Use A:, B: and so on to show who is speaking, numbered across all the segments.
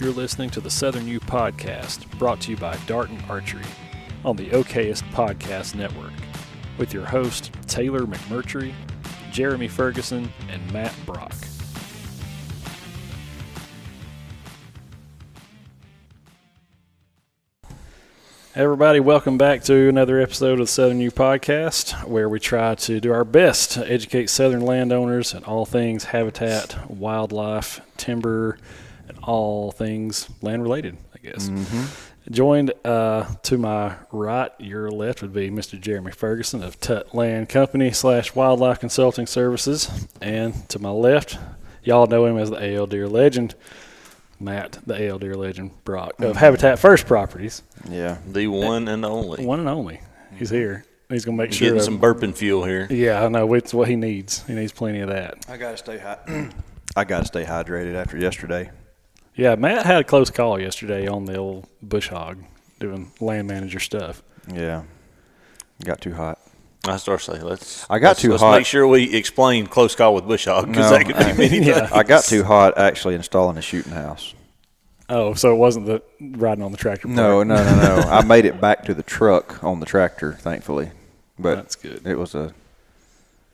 A: You're listening to the Southern U Podcast, brought to you by Darton Archery on the OKest Podcast Network, with your hosts Taylor McMurtry, Jeremy Ferguson, and Matt Brock. Hey everybody, welcome back to another episode of the Southern U Podcast, where we try to do our best to educate Southern landowners on all things habitat, wildlife, timber, and all things land-related, I guess. Joined to my right, your left, would be Mr. Jeremy Ferguson of Tut Land Company / Wildlife Consulting Services. And to my left, y'all know him as the A.L. Deer Legend, Matt, the A.L. Deer Legend Brock of Habitat First Properties.
B: Yeah, the one and only.
A: One and only. He's here. He's going to make
B: sure. Getting some burping fuel here.
A: Yeah, I know. It's what he needs. He needs plenty of that.
C: I got to stay I got to stay hydrated after yesterday.
A: Yeah, Matt had a close call yesterday on the old bush hog doing land manager stuff.
C: Yeah, got too hot.
B: I start saying, let's make sure we explain close call with bush hog, because that could be many things.
C: I got too hot actually installing a shooting house.
A: Oh, so it wasn't the riding on the tractor part.
C: No. I made it back to the truck on the tractor, thankfully. But
A: that's good.
C: It was a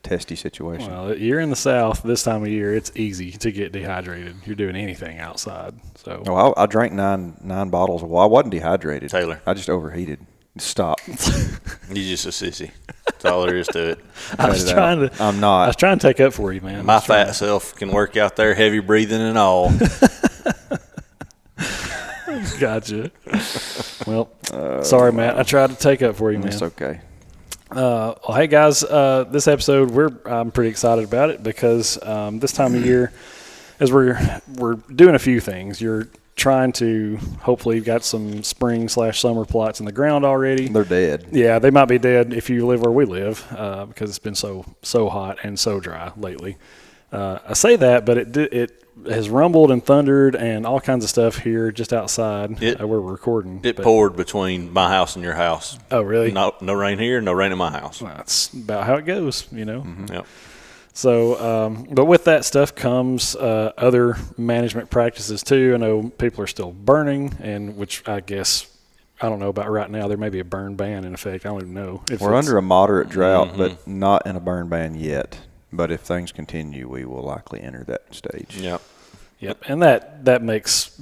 C: testy situation.
A: Well, you're in the South this time of year. It's easy to get dehydrated. You're doing anything outside. So.
C: Oh, I drank nine bottles of water. I wasn't dehydrated.
B: Taylor.
C: I just overheated. Stop.
B: You're just a sissy. That's all there is to it.
C: I'm not.
A: I was trying to take up for you, man.
B: My fat self can work out there, heavy breathing and all.
A: Gotcha. Well, sorry, Matt. I tried to take up for you, man.
C: It's okay.
A: Well, hey guys, this episode I'm pretty excited about it because this time of year, as we're doing a few things, you're trying to hopefully you've got some spring / summer plots in the ground already.
C: They're dead.
A: Yeah, they might be dead if you live where we live because it's been so hot and so dry lately. I say that, but it has rumbled and thundered and all kinds of stuff here just outside where we're recording.
B: It poured between my house and your house.
A: Oh, really?
B: No rain here, no rain in my house.
A: Well, that's about how it goes, you know.
B: Mm-hmm. Yep.
A: So, but with that stuff comes other management practices too. I know people are still burning, and which I guess I don't know about right now. There may be a burn ban in effect. I don't even know.
C: We're under a moderate drought, but not in a burn ban yet. But if things continue, we will likely enter that stage.
A: Yep. And that makes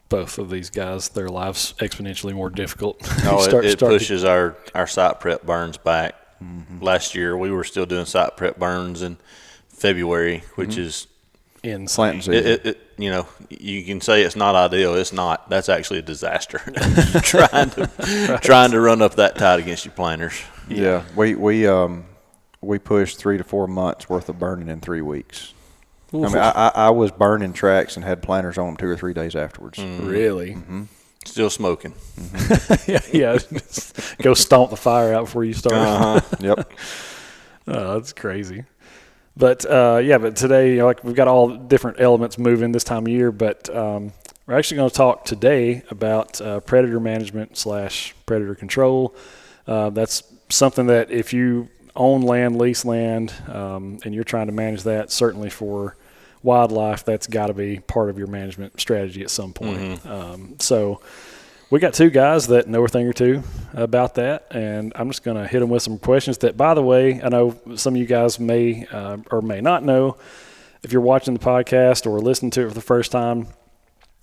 A: both of these guys, their lives exponentially more difficult.
B: It pushes our site prep burns back. Mm-hmm. Last year, we were still doing site prep burns in February, which is
A: insane.
B: You can say it's not ideal. It's not. That's actually a disaster. trying to run up that tide against your planters.
C: Yeah. We pushed 3 to 4 months worth of burning in 3 weeks. Oof. I mean, I was burning tracks and had planters on them 2 or 3 days afterwards.
A: Really?
C: Mm-hmm.
B: Still smoking.
A: Mm-hmm. yeah. Go stomp the fire out before you start.
C: Yep.
A: Oh, that's crazy. But but today, we've got all different elements moving this time of year. But we're actually going to talk today about predator management / predator control. That's something that if you own land, lease land, and you're trying to manage that, certainly for wildlife, that's got to be part of your management strategy at some point.
B: Mm-hmm.
A: So we got 2 guys that know a thing or two about that, and I'm just going to hit them with some questions that, by the way, I know some of you guys may or may not know. If you're watching the podcast or listening to it for the first time,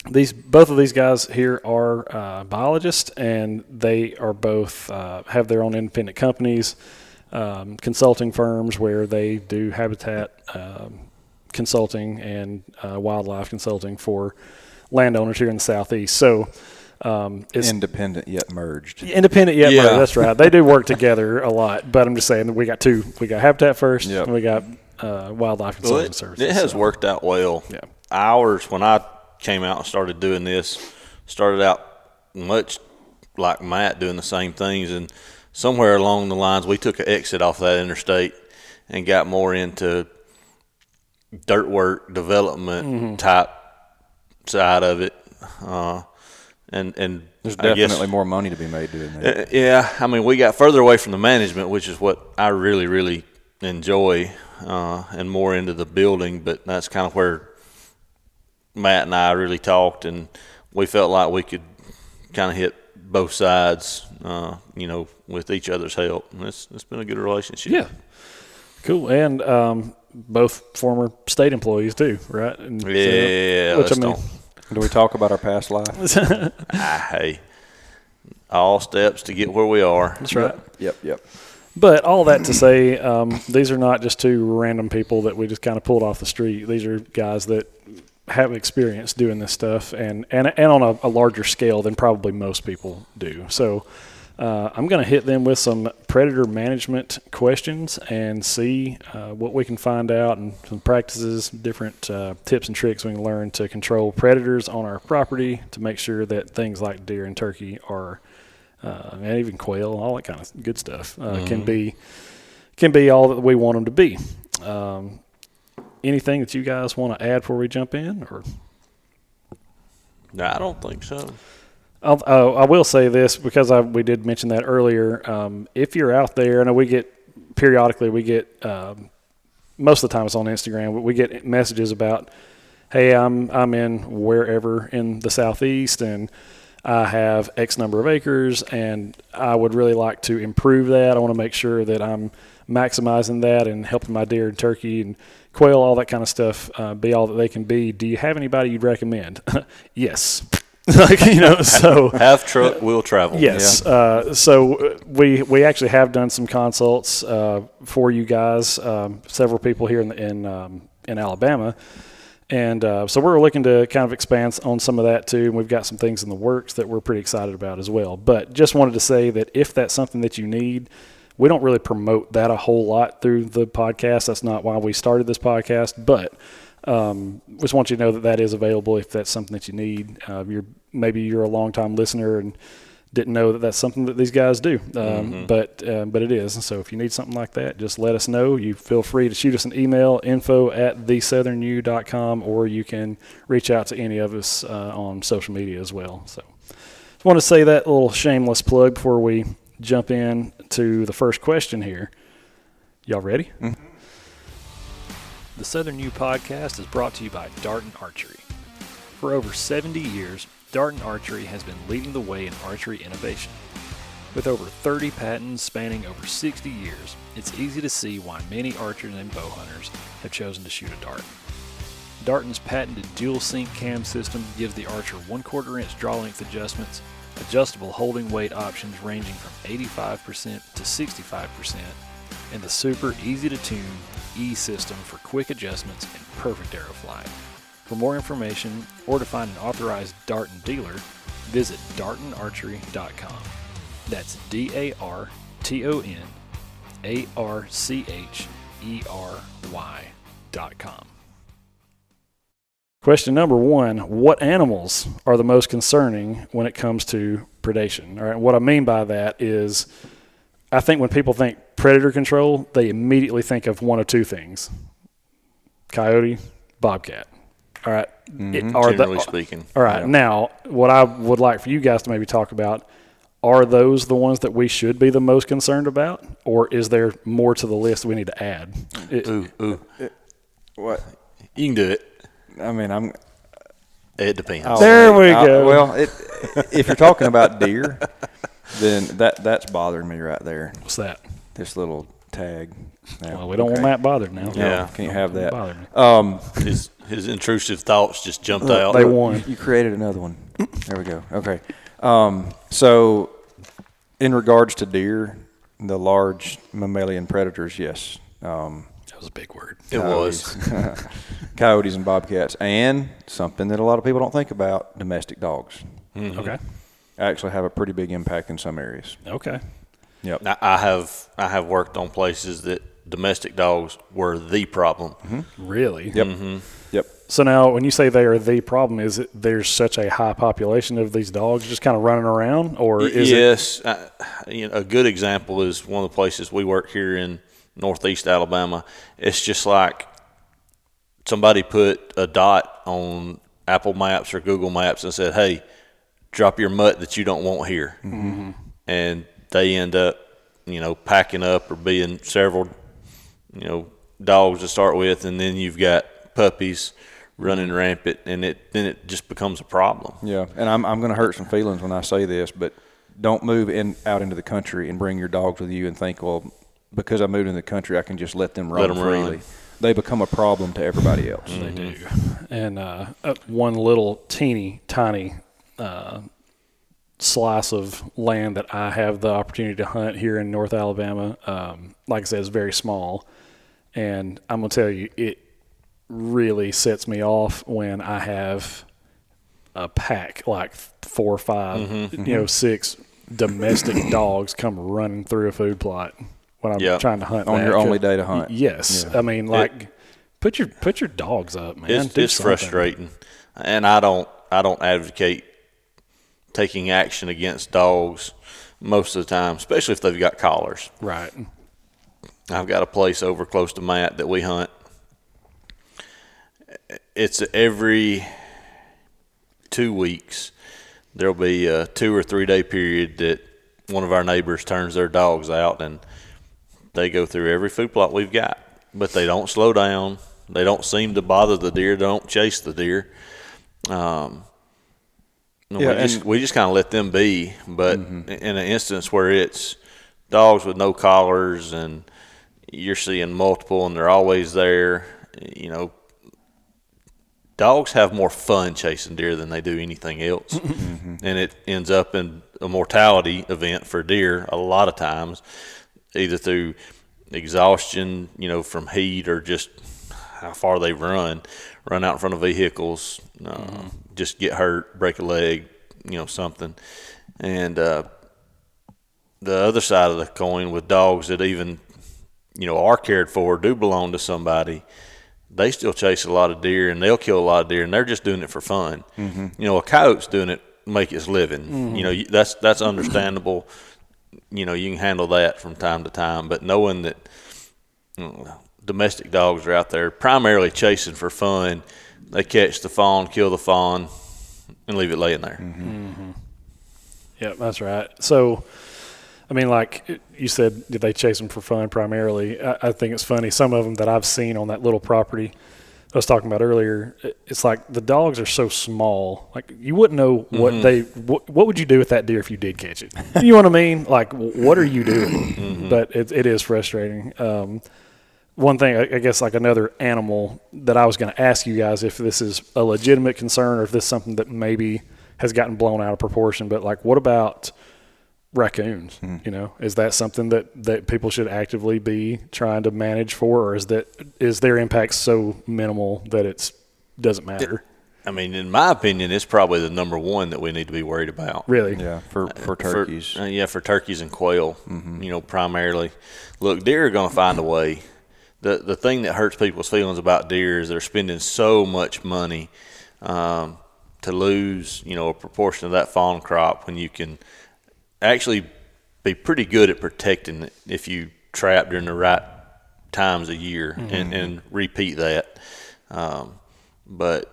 A: both of these guys here are biologists, and they are both have their own independent companies, consulting firms where they do habitat consulting and wildlife consulting for landowners here in the Southeast. So it's
C: independent yet merged.
A: Independent yet merged. That's right. They do work together a lot, but I'm just saying that we got 2. We got Habitat First, and we got Wildlife Consulting Services.
B: It has worked out well.
A: Yeah.
B: Ours, when I came out and started doing this, started out much like Matt doing the same things, and somewhere along the lines, we took an exit off that interstate and got more into dirt work development type side of it. And
C: there's definitely more money to be made doing that.
B: Yeah, I mean, we got further away from the management, which is what I really, really enjoy, and more into the building. But that's kind of where Matt and I really talked, and we felt like we could kind of hit both sides, with each other's help. And it's been a good relationship.
A: Yeah. Cool. And both former state employees too, right? And
B: yeah.
C: Do we talk about our past life?
B: Hey, all steps to get where we are.
A: That's right.
C: Yep.
A: But all that to say, these are not just two random people that we just kind of pulled off the street. These are guys that have experience doing this stuff and on a larger scale than probably most people do. So I'm going to hit them with some predator management questions and see what we can find out, and some practices, different tips and tricks we can learn to control predators on our property to make sure that things like deer and turkey are and even quail, all that kind of good stuff can be all that we want them to be. Anything that you guys want to add before we jump in? Or
B: No, I don't think so.
A: I will say this because we did mention that earlier. If you're out there, I know we get most of the time it's on Instagram, but we get messages about, hey, I'm in wherever in the southeast and I have X number of acres and I would really like to improve that. I want to make sure that I'm maximizing that and helping my deer and turkey and quail, all that kind of stuff, be all that they can be. Do you have anybody you'd recommend? Yes. So
B: Have truck will travel.
A: yes.
B: Yeah.
A: So we actually have done some consults for you guys, several people here in Alabama. And so we're looking to kind of expand on some of that too. And we've got some things in the works that we're pretty excited about as well. But just wanted to say that if that's something that you need, we don't really promote that a whole lot through the podcast. That's not why we started this podcast. But just want you to know that is available if that's something that you need. Maybe you're a longtime listener and didn't know that that's something that these guys do, but it is. So if you need something like that, just let us know. You feel free to shoot us an email, info@thesouthernnew.com, or you can reach out to any of us on social media as well. So just want to say that little shameless plug before we jump in to the first question here. Y'all ready? Mm-hmm. The Southern New Podcast is brought to you by Darton Archery. For over 70 years, Darton Archery has been leading the way in archery innovation. With over 30 patents spanning over 60 years, it's easy to see why many archers and bow hunters have chosen to shoot a dart. Darton's patented dual sync cam system gives the archer 1/4 inch draw length adjustments, adjustable holding weight options ranging from 85% to 65%, and the super easy to tune E-system for quick adjustments and perfect arrow flight. For more information or to find an authorized Darton dealer, visit dartonarchery.com. That's DartonArchery.com. Question number 1, what animals are the most concerning when it comes to predation? All right, what I mean by that is I think when people think predator control, they immediately think of one of two things: coyote, bobcat. All right.
B: Generally speaking.
A: All right. Yeah. Now, what I would like for you guys to maybe talk about, are those the ones that we should be the most concerned about, or is there more to the list we need to add?
C: What?
B: You can do it.
C: I mean,
B: it depends.
A: There we go.
C: Well, if you're talking about deer, then that's bothering me right there.
A: What's that?
C: This little tag.
A: Well, we don't want Matt bothered now.
C: Yeah, can't have that.
A: Bother me.
B: His intrusive thoughts just jumped out.
A: They won.
C: You created another one. There we go. Okay. So, in regards to deer, the large mammalian predators, yes.
A: That was a big word.
B: It was.
C: Coyotes and bobcats, and something that a lot of people don't think about: domestic dogs.
B: Mm-hmm.
A: Okay.
C: Actually have a pretty big impact in some areas.
A: Okay.
C: Yep.
B: Now, I have worked on places that domestic dogs were the problem.
A: Mm-hmm. Really?
C: Yep.
B: Mm-hmm.
C: Yep.
A: So now, when you say they are the problem, is it there's such a high population of these dogs just kind of running around, or is
B: yes, a good example is one of the places we work here in northeast Alabama. It's just like somebody put a dot on Apple Maps or Google Maps and said, "Hey, drop your mutt that you don't want here," and they end up, packing up or being several, dogs to start with, and then you've got puppies running rampant, and then it just becomes a problem.
C: Yeah, and I'm going to hurt some feelings when I say this, but don't move out into the country and bring your dogs with you and think, well, because I moved in the country, I can just let them roam freely. They become a problem to everybody else.
A: They do. And one little teeny tiny slice of land that I have the opportunity to hunt here in North Alabama, like I said, is very small. And I'm going to tell you, it really sets me off when I have a pack, like 4 or 5, 6 domestic dogs come running through a food plot when I'm trying to hunt.
C: On your only day to hunt.
A: Yes. Yeah. I mean, put your dogs up, man.
B: It's frustrating. And I don't advocate taking action against dogs most of the time, especially if they've got collars.
A: Right.
B: I've got a place over close to Matt that we hunt. It's every 2 weeks. There'll be a 2 or 3 day period that one of our neighbors turns their dogs out, and they go through every food plot we've got. But they don't slow down. They don't seem to bother the deer. They don't chase the deer. We just kind of let them be. But in an instance where it's dogs with no collars and you're seeing multiple and they're always there, dogs have more fun chasing deer than they do anything else. And it ends up in a mortality event for deer a lot of times, either through exhaustion, from heat, or just how far they run out in front of vehicles, just get hurt, break a leg, something. And the other side of the coin with dogs that even, are cared for, do belong to somebody, they still chase a lot of deer and they'll kill a lot of deer, and they're just doing it for fun. A coyote's doing it to make his living. That's understandable. You can handle that from time to time, but knowing that domestic dogs are out there primarily chasing for fun, they catch the fawn, kill the fawn, and leave it laying there.
A: Yeah, that's right. So, I mean, like you said, did they chase them for fun primarily? I think it's funny. Some of them that I've seen on that little property I was talking about earlier, it's like the dogs are so small. Like, you wouldn't know what would you do with that deer if you did catch it? You know what I mean? Like, what are you doing? But it is frustrating. One thing, I guess, like another animal that I was going to ask you guys if this is a legitimate concern or if this is something that maybe has gotten blown out of proportion, but like, what about raccoons? Is that something that people should actively be trying to manage for, or is their impact so minimal that it doesn't matter?
B: In my opinion, it's probably the number one that we need to be worried about.
A: Really?
C: Yeah, for turkeys.
B: For turkeys and quail, primarily. Look, deer are going to find a way. The thing that hurts people's feelings about deer is they're spending so much money to lose, a proportion of that fawn crop when you can actually be pretty good at protecting it if you trap during the right times of year and repeat that. But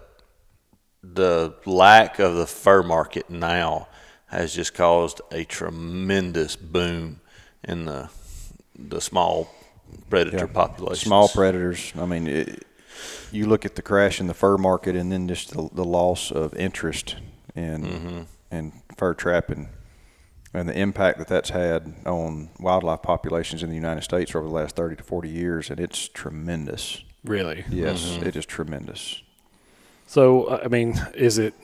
B: the lack of the fur market now has just caused a tremendous boom in the small predator population.
C: Small predators. You look at the crash in the fur market, and then just the loss of interest in fur trapping, and the impact that's had on wildlife populations in the United States over the last 30 to 40 years, and it's tremendous.
A: Really?
C: Yes, it is tremendous.
A: So, is it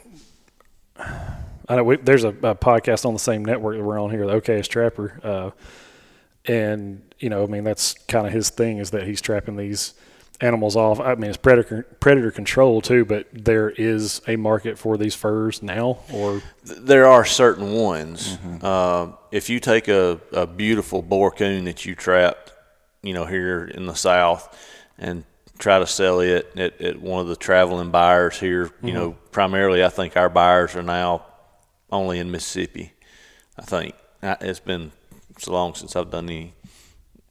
A: – I know there's a podcast on the same network that we're on here, the OKS Trapper, and, that's kind of his thing, is that he's trapping these animals off. It's predator control too, but there is a market for these furs now, or
B: there are certain ones. If you take a beautiful boar coon that you trapped, here in the South, and try to sell it at one of the traveling buyers here, primarily I think our buyers are now only in Mississippi. I think it's been so long since I've done any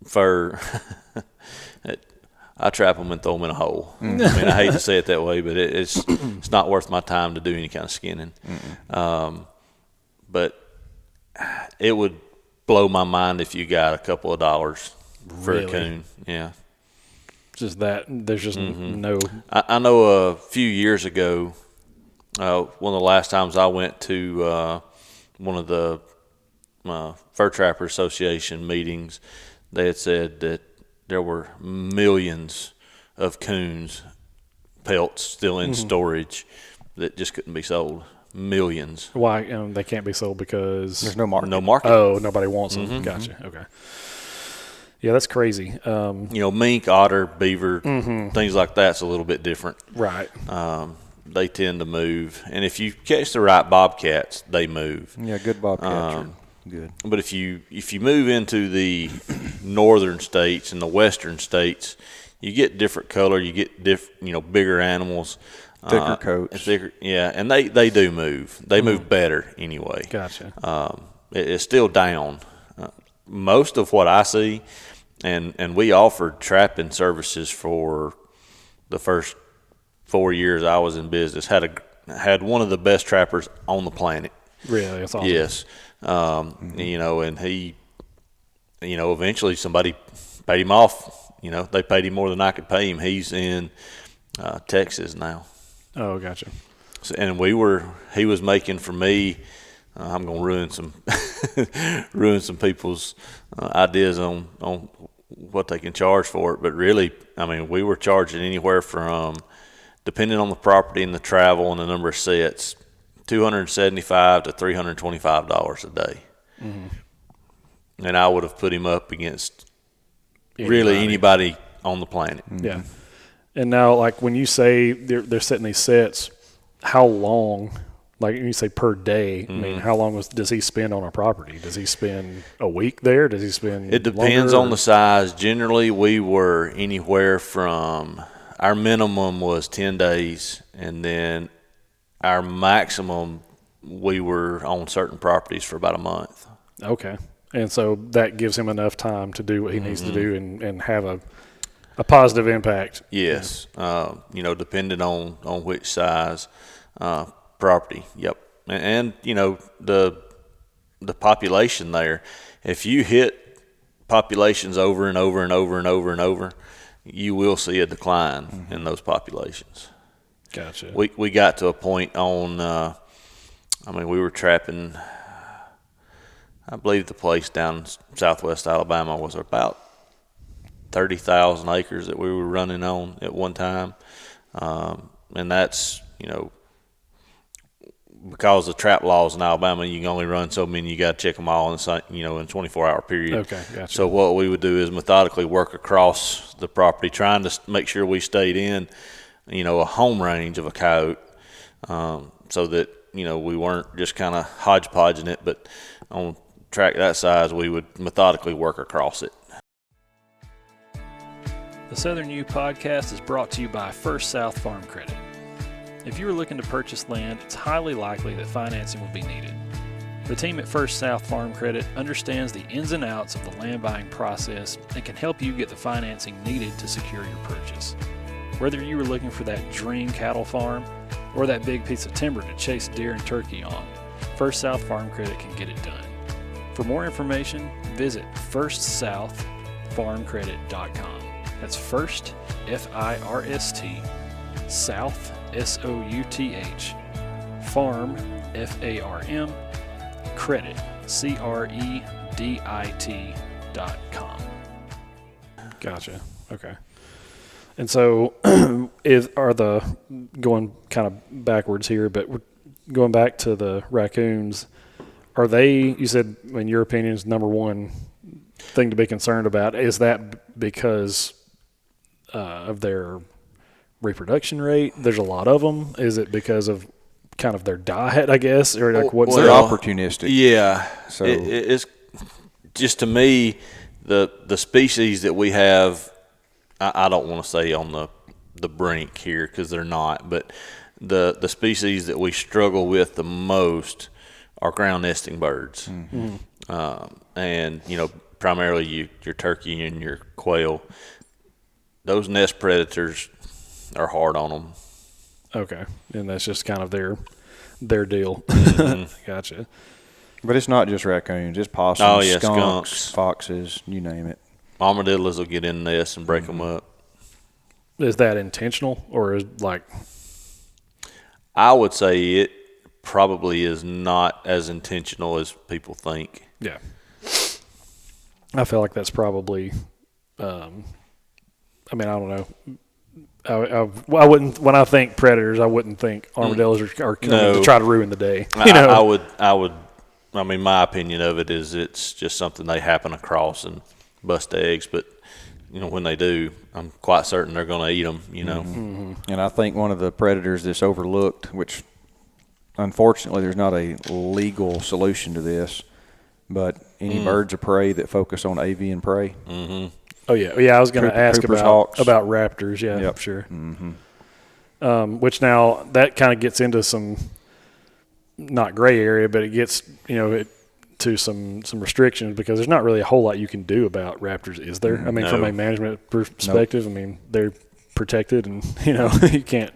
B: fur. I trap them and throw them in a hole. I hate to say it that way, but it's not worth my time to do any kind of skinning. But it would blow my mind if you got a couple of dollars for a coon. Yeah.
A: Just that there's just no.
B: I know a few years ago, one of the last times I went to one of the Fur Trapper Association meetings, they had said that there were millions of coons pelts still in storage that just couldn't be sold. Millions.
A: Why they can't be sold because
C: There's no market.
B: No market.
A: Oh, nobody wants them. Gotcha. Okay. Yeah, that's crazy.
B: Mink, otter, beaver, things like that's a little bit different.
A: Right.
B: They tend to move, and if you catch the right bobcats, they move.
C: Yeah, good bobcats are good.
B: But if you move into the northern states and the western states, you get different color. You get bigger animals,
C: Thicker coats.
B: and they do move. They move better anyway.
A: Gotcha.
B: It's still down. Most of what I see, and we offered trapping services for the first 4 years I was in business. Had one of the best trappers on the planet.
A: Really, that's awesome.
B: Yes. And he, eventually somebody paid him off. They paid him more than I could pay him. He's in Texas now.
A: Oh, gotcha.
B: So, and he was making for me. I'm gonna ruin some people's ideas on what they can charge for it. But really, I mean, we were charging anywhere from, depending on the property and the travel and the number of sets, $275 to $325 a day. And I would have put him up against really anybody on the planet.
A: Yeah. And now, like when you say they're setting these sets, how long? Like when you say per day, I mean, how long does he spend on a property? Does he spend a week there? Does he spend?
B: It depends on the size. Generally, we were anywhere from, our minimum was 10 days, and then our maximum, we were on certain properties for about a month.
A: Okay. And so that gives him enough time to do what he needs to do and have a positive impact.
B: Yes. Depending on which size property. Yep. And the population there, if you hit populations over and over and over and over and over, you will see a decline in those populations.
A: Gotcha.
B: We got to a point on, we were trapping, I believe the place down in southwest Alabama was about 30,000 acres that we were running on at one time. And that's, because of trap laws in Alabama, you can only run so many. You got to check them all in a 24-hour period.
A: Okay, gotcha.
B: So what we would do is methodically work across the property, trying to make sure we stayed in, a home range of a coyote, so that we weren't just kind of hodgepodging it. But on track that size, we would methodically work across it.
A: The Southern U podcast is brought to you by First South Farm Credit. If you are looking to purchase land, it's highly likely that financing will be needed. The team at First South Farm Credit understands the ins and outs of the land buying process and can help you get the financing needed to secure your purchase. Whether you are looking for that dream cattle farm or that big piece of timber to chase deer and turkey on, First South Farm Credit can get it done. For more information, visit firstsouthfarmcredit.com. That's first, F-I-R-S-T, South, S-O-U-T-H, Farm, F-A-R-M, Credit, C-R-E-D-I-T.com. Gotcha. Okay. And so going kind of backwards here, but we're going back to the raccoons, are they, you said, in your opinion, is number one thing to be concerned about? Is that because of their reproduction rate? There's a lot of them. Is it because of kind of their diet, I guess, or like what's
C: they're opportunistic?
B: Yeah.
C: So
B: it's just, to me, the species that we have, I don't want to say on the brink here because they're not, but the species that we struggle with the most are ground nesting birds. And primarily your turkey and your quail. Those nest predators are hard on them.
A: Okay, and that's just kind of their deal. Gotcha.
C: But it's not just raccoons. It's possums,
B: Oh, yeah,
C: skunks, foxes, you name it.
B: Armadillos will get in the nest and break them up.
A: Is that intentional or is like?
B: I would say it probably is not as intentional as people think.
A: Yeah. I feel like that's probably. I don't know. I wouldn't. When I think predators, I wouldn't think armadillos are coming to try to ruin the day.
B: I would. I mean, my opinion of it is it's just something they happen across and bust eggs. But when they do, I'm quite certain they're going to eat them.
C: Mm-hmm. And I think one of the predators that's overlooked, which unfortunately there's not a legal solution to this, but any birds of prey that focus on avian prey.
B: Mm-hmm.
A: Oh yeah. I was going to ask about raptors. Yeah,
C: yep.
A: Sure.
C: Mm-hmm.
A: Which now that kind of gets into some not gray area, but it gets to some restrictions because there's not really a whole lot you can do about raptors, is there? I mean, from a management perspective, I mean they're protected, and you can't.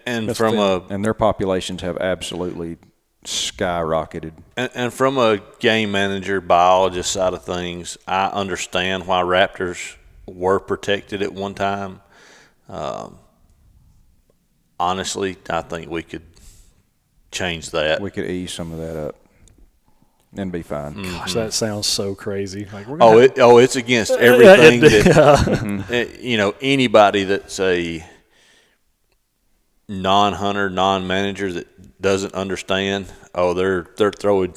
B: And
C: and their populations have absolutely skyrocketed.
B: And from a game manager, biologist side of things, I understand why raptors were protected at one time. Honestly, I think we could change that.
C: We could ease some of that up and be fine.
A: Gosh, that sounds so crazy. Like
B: it's against everything that anybody that's a non-hunter, non-manager that doesn't understand. They're throwing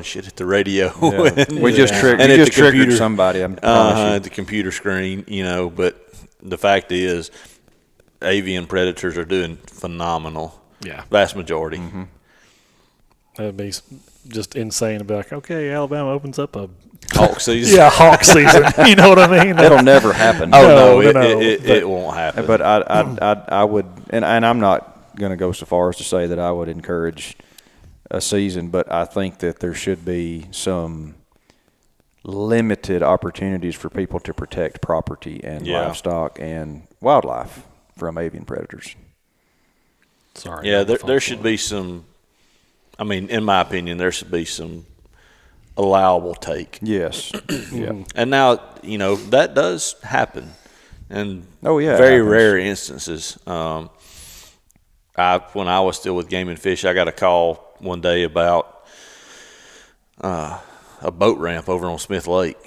B: shit at the radio.
C: Yeah. We just triggered somebody. I promise you.
B: At the computer screen, But the fact is, avian predators are doing phenomenal.
A: Yeah,
B: vast majority.
C: Mm-hmm.
A: That'd be just insane to be like, okay, Alabama opens up a
B: hawk season.
A: Yeah, hawk season. You know what I mean?
C: That'll never happen.
B: It won't happen.
C: But I would, and I'm not going to go so far as to say that I would encourage a season, but I think that there should be some limited opportunities for people to protect property and livestock and wildlife from avian predators.
A: Sorry.
B: Yeah, there should be some. I mean, in my opinion, there should be some allowable take.
C: Yes. Yeah.
B: And now, that does happen. And
C: very
B: rare instances. When I was still with Game and Fish, I got a call one day about a boat ramp over on Smith Lake.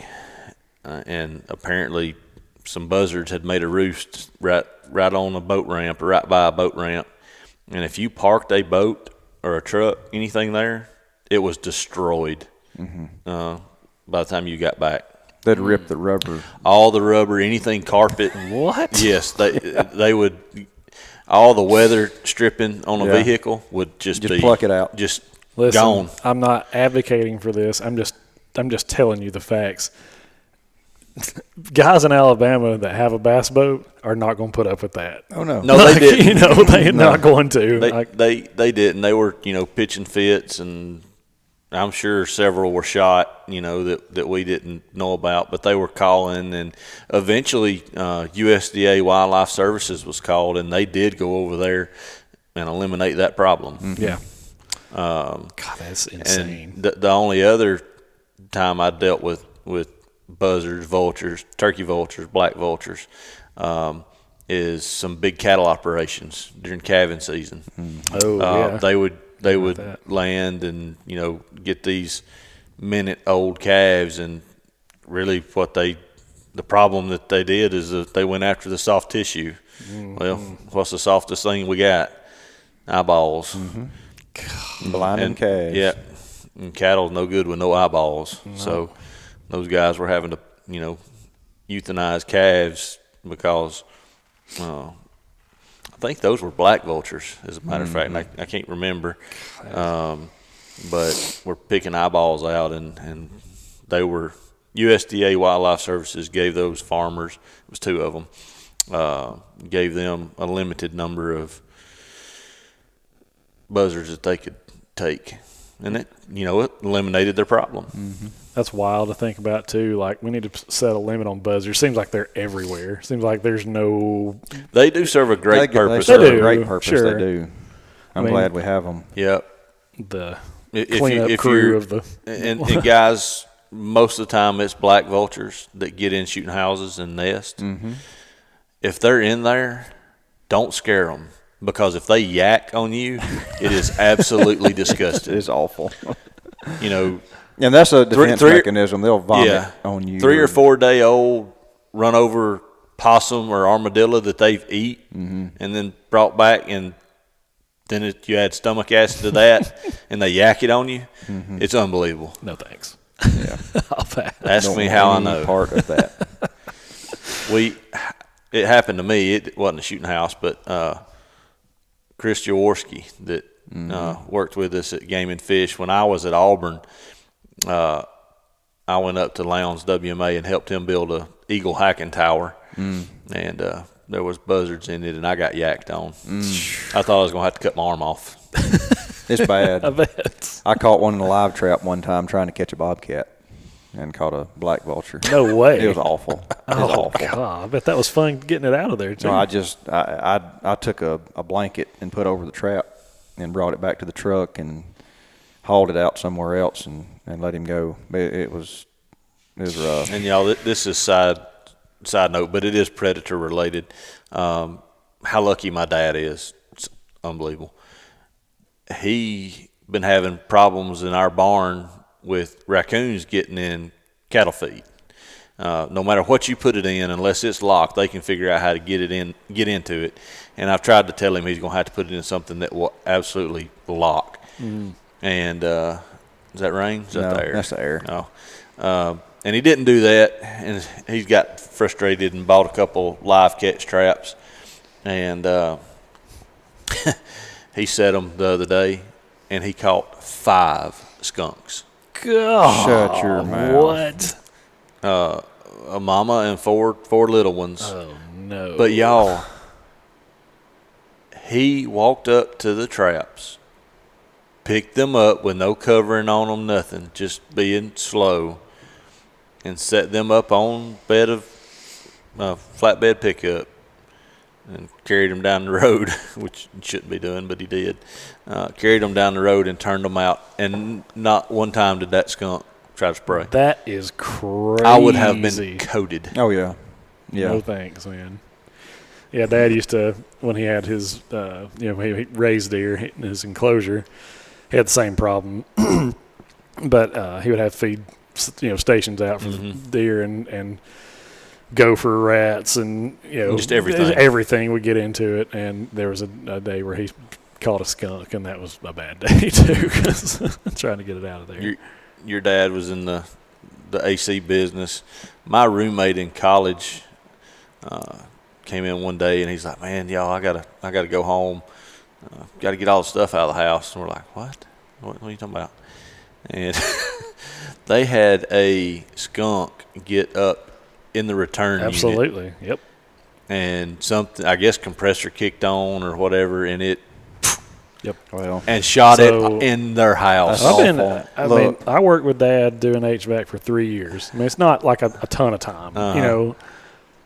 B: And apparently some buzzards had made a roost right on a boat ramp, or right by a boat ramp. And if you parked a boat or a truck, anything there, it was destroyed by the time you got back.
C: They'd rip the rubber.
B: All the rubber, anything carpet.
A: What?
B: Yes, they would. All the weather stripping on a vehicle would just be
C: pluck it out.
B: Just
A: Listen,
B: gone.
A: I'm not advocating for this. I'm just telling you the facts. Guys in Alabama that have a bass boat are not going to put up with that.
C: Oh no,
B: they didn't.
A: They're not going to.
B: They didn't. They were pitching fits, and I'm sure several were shot. That we didn't know about, but they were calling, and eventually USDA Wildlife Services was called, and they did go over there and eliminate that problem.
C: Mm-hmm.
A: Yeah. God, that's insane.
B: And the only other time I dealt with buzzards, vultures, turkey vultures, black vultures, is some big cattle operations during calving season. They would land and get these minute-old calves, and really the problem that they did is that they went after the soft tissue. Well, what's the softest thing we got? Eyeballs.
C: Blinding calves.
B: Yeah, and cattle's no good with no eyeballs. No. So those guys were having to, euthanize calves because I think those were black vultures, as a matter of fact. And I can't remember. But we're picking eyeballs out, and they were USDA Wildlife Services gave those farmers, it was 2 of them, gave them a limited number of buzzards that they could take. And it eliminated their problem.
A: That's wild to think about too. Like, we need to set a limit on buzzards. Seems like they're everywhere. Seems like there's no.
B: They do serve a great purpose.
C: They serve a great purpose.
A: Sure.
C: They do. I'm glad we have them.
B: Yep.
A: The cleanup crew of the
B: and guys, most of the time it's black vultures that get in shooting houses and nest. if they're in there, don't scare them, because if they yak on you, it is absolutely disgusting.
C: It is awful.
B: You know,
C: And that's a defense mechanism. They'll vomit on you.
B: 3 or 4 day old run over possum or armadillo that they've eat and then brought back, and then you add stomach acid to that and they yak it on you. It's unbelievable.
A: No thanks.
C: Yeah.
A: I'll pass.
B: Ask me how I know.
C: Part of that.
B: It happened to me. It wasn't a shooting house, but Chris Jaworski that worked with us at Game and Fish when I was at Auburn. I went up to Lowndes WMA and helped him build a eagle hacking tower, and there was buzzards in it, and I got yacked on. I thought I was going to have to cut my arm off.
C: It's bad.
A: I bet.
C: I caught one in a live trap one time trying to catch a bobcat, and caught a black vulture.
A: No way.
C: It was awful. It was awful.
A: God, I bet that was fun getting it out of there too.
C: No, I took a blanket and put over the trap and brought it back to the truck and hauled it out somewhere else and let him go. It was rough.
B: And y'all, this is side note, but it is predator related. How lucky my dad is. It's unbelievable. He been having problems in our barn with raccoons getting in cattle feed. No matter what you put it in, unless it's locked, they can figure out how to get into it. And I've tried to tell him he's going to have to put it in something that will absolutely lock. And is that rain? Is that the air?
C: That's the air.
B: No. And he didn't do that, and he's got frustrated and bought a couple live catch traps. And he set them the other day, and he caught 5 skunks.
A: God,
C: Shut your mouth.
A: What?
B: A mama and four little ones.
A: Oh no!
B: But y'all, he walked up to the traps, picked them up with no covering on them, nothing, just being slow, and set them up on bed of flatbed pickup, and carried them down the road, which he shouldn't be doing, but he did. Carried them down the road and turned them out, and not one time did that skunk try to spray.
A: That is crazy.
B: I would have been coated.
C: Oh yeah. Yeah.
A: No thanks, man. Yeah, Dad used to, when he had his, he raised deer in his enclosure, he had the same problem. But he would have feed, stations out for the deer and gopher, rats, and
B: just everything.
A: Everything would get into it. And there was a day where he caught a skunk, and that was a bad day too, because trying to get it out of there.
B: Your dad was in the AC business. My roommate in college came in one day, and he's like, "Man, y'all, I gotta go home. Got to get all the stuff out of the house." And we're like, "What? What are you talking about?" And they had a skunk get up in the return unit.
A: Absolutely. Yep.
B: And something, I guess, compressor kicked on or whatever, and it.
A: Yep.
C: Well,
B: and shot it in their house.
A: I worked with Dad doing HVAC for 3 years. I mean, it's not like a ton of time.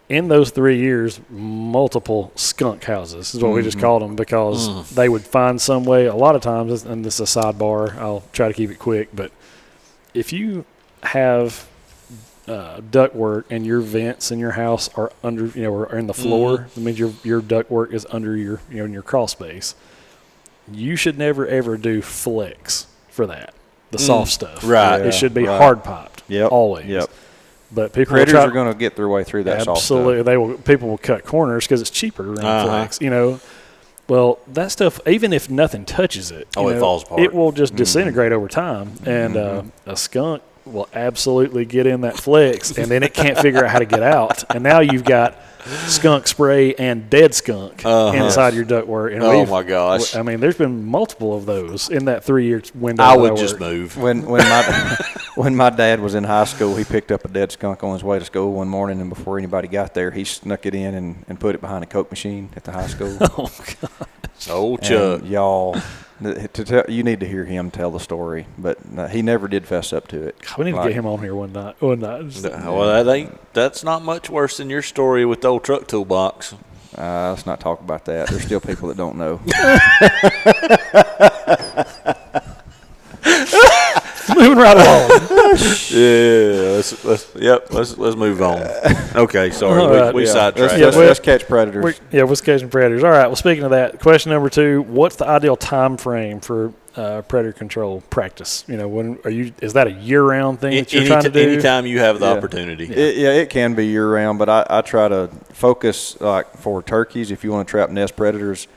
A: In those 3 years, multiple skunk houses is what we just called them, because they would find some way. A lot of times, and this is a sidebar, I'll try to keep it quick, but if you have ductwork and your vents in your house are under, or in the floor, that means your ductwork is under your, in your crawl space. You should never ever do flex for that. The soft stuff,
B: right?
A: It should be hard piped, always.
C: Yep.
A: But people
C: critters are going to get their way through that soft stuff.
A: Absolutely, they will. People will cut corners because it's cheaper to run flex. Well, that stuff, even if nothing touches it,
B: it falls apart.
A: It will just disintegrate over time, and a skunk will absolutely get in that flex, and then it can't figure out how to get out. And now you've got skunk spray and dead skunk inside your ductwork. And
B: my gosh!
A: I mean, there's been multiple of those in that 3 year window.
B: I would just move.
C: When my dad was in high school, he picked up a dead skunk on his way to school one morning, and before anybody got there, he snuck it in and put it behind a Coke machine at the high school.
A: Oh God!
B: Old Chuck,
C: y'all. You need to hear him tell the story, but he never did fess up to it.
A: We need to get him on here one night.
B: Well, that's not much worse than your story with the old truck toolbox.
C: Let's not talk about that. There's still people that don't know.
A: Moving right along.
B: Yep. Let's move on. Okay. Sorry,
A: All right,
B: we
C: Yeah.
B: sidetracked.
C: Let's catch predators.
A: We're catching predators. All right. Well, speaking of that, question number 2: what's the ideal time frame for predator control practice? When are you? Is that a year-round thing that you're trying to do?
B: Anytime you have the
C: Yeah.
B: opportunity.
C: It can be year-round, but I try to focus, like for turkeys, if you want to trap nest predators,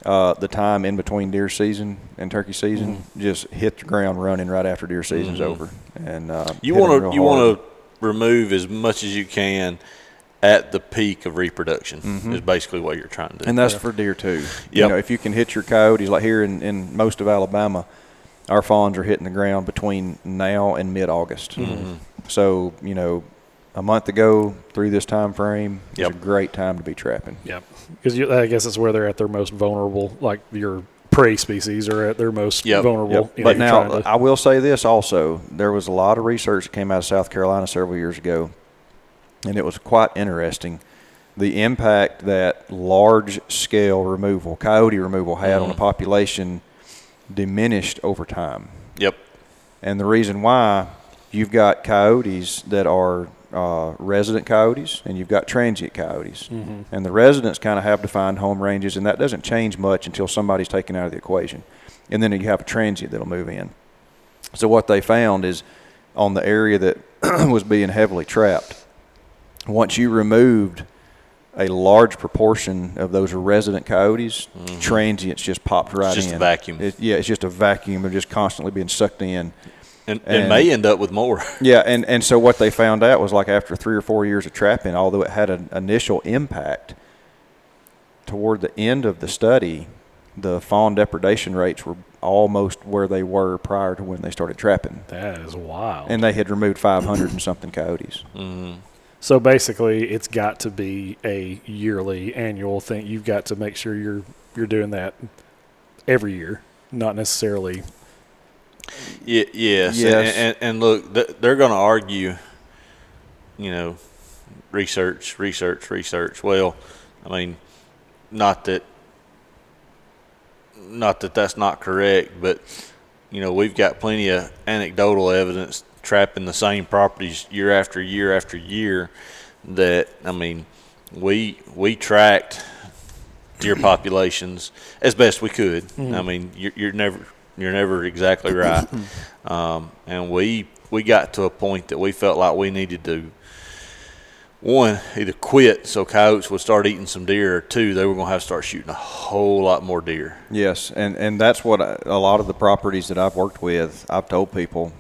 C: the time in between deer season and turkey season, just hit the ground running right after deer season's over. And
B: You want to remove as much as you can at the peak of reproduction is basically what you're trying to do.
C: And that's for deer too.
B: Yep.
C: If you can hit your coyotes, like here in most of Alabama, our fawns are hitting the ground between now and mid-August. So, a month ago through this time frame is a great time to be trapping.
A: Yep. Because I guess it's where they're at their most vulnerable, like your prey species are at their most vulnerable.
C: Yep. But now, I will say this also. There was a lot of research that came out of South Carolina several years ago, and it was quite interesting. The impact that large-scale removal, coyote removal, had on the population diminished over time.
B: Yep.
C: And the reason why, you've got coyotes that are resident coyotes, and you've got transient coyotes. And the residents kind of have defined home ranges, and that doesn't change much until somebody's taken out of the equation. And then you have a transient that'll move in. So what they found is on the area that was being heavily trapped, once you removed a large proportion of those resident coyotes, transients just popped right in.
B: It's just a vacuum.
C: It's just a vacuum. They're just constantly being sucked in.
B: And may end up with more.
C: Yeah, and so what they found out was, like, after 3 or 4 years of trapping, although it had an initial impact, toward the end of the study, the fawn depredation rates were almost where they were prior to when they started trapping.
A: That is wild.
C: And they had removed 500 and something coyotes.
A: So basically, it's got to be a yearly, annual thing. You've got to make sure you're doing that every year, not necessarily.
B: Yes. And look, they're going to argue, research. Well, I mean, not that that's not correct, but we've got plenty of anecdotal evidence trapping the same properties year after year after year. That, I mean, we tracked deer populations as best we could. I mean, you're never exactly right. And we got to a point that we felt like we needed to, one, either quit so coyotes would start eating some deer, or two, they were going to have to start shooting a whole lot more deer.
C: Yes, and that's what a lot of the properties that I've worked with, I've told people,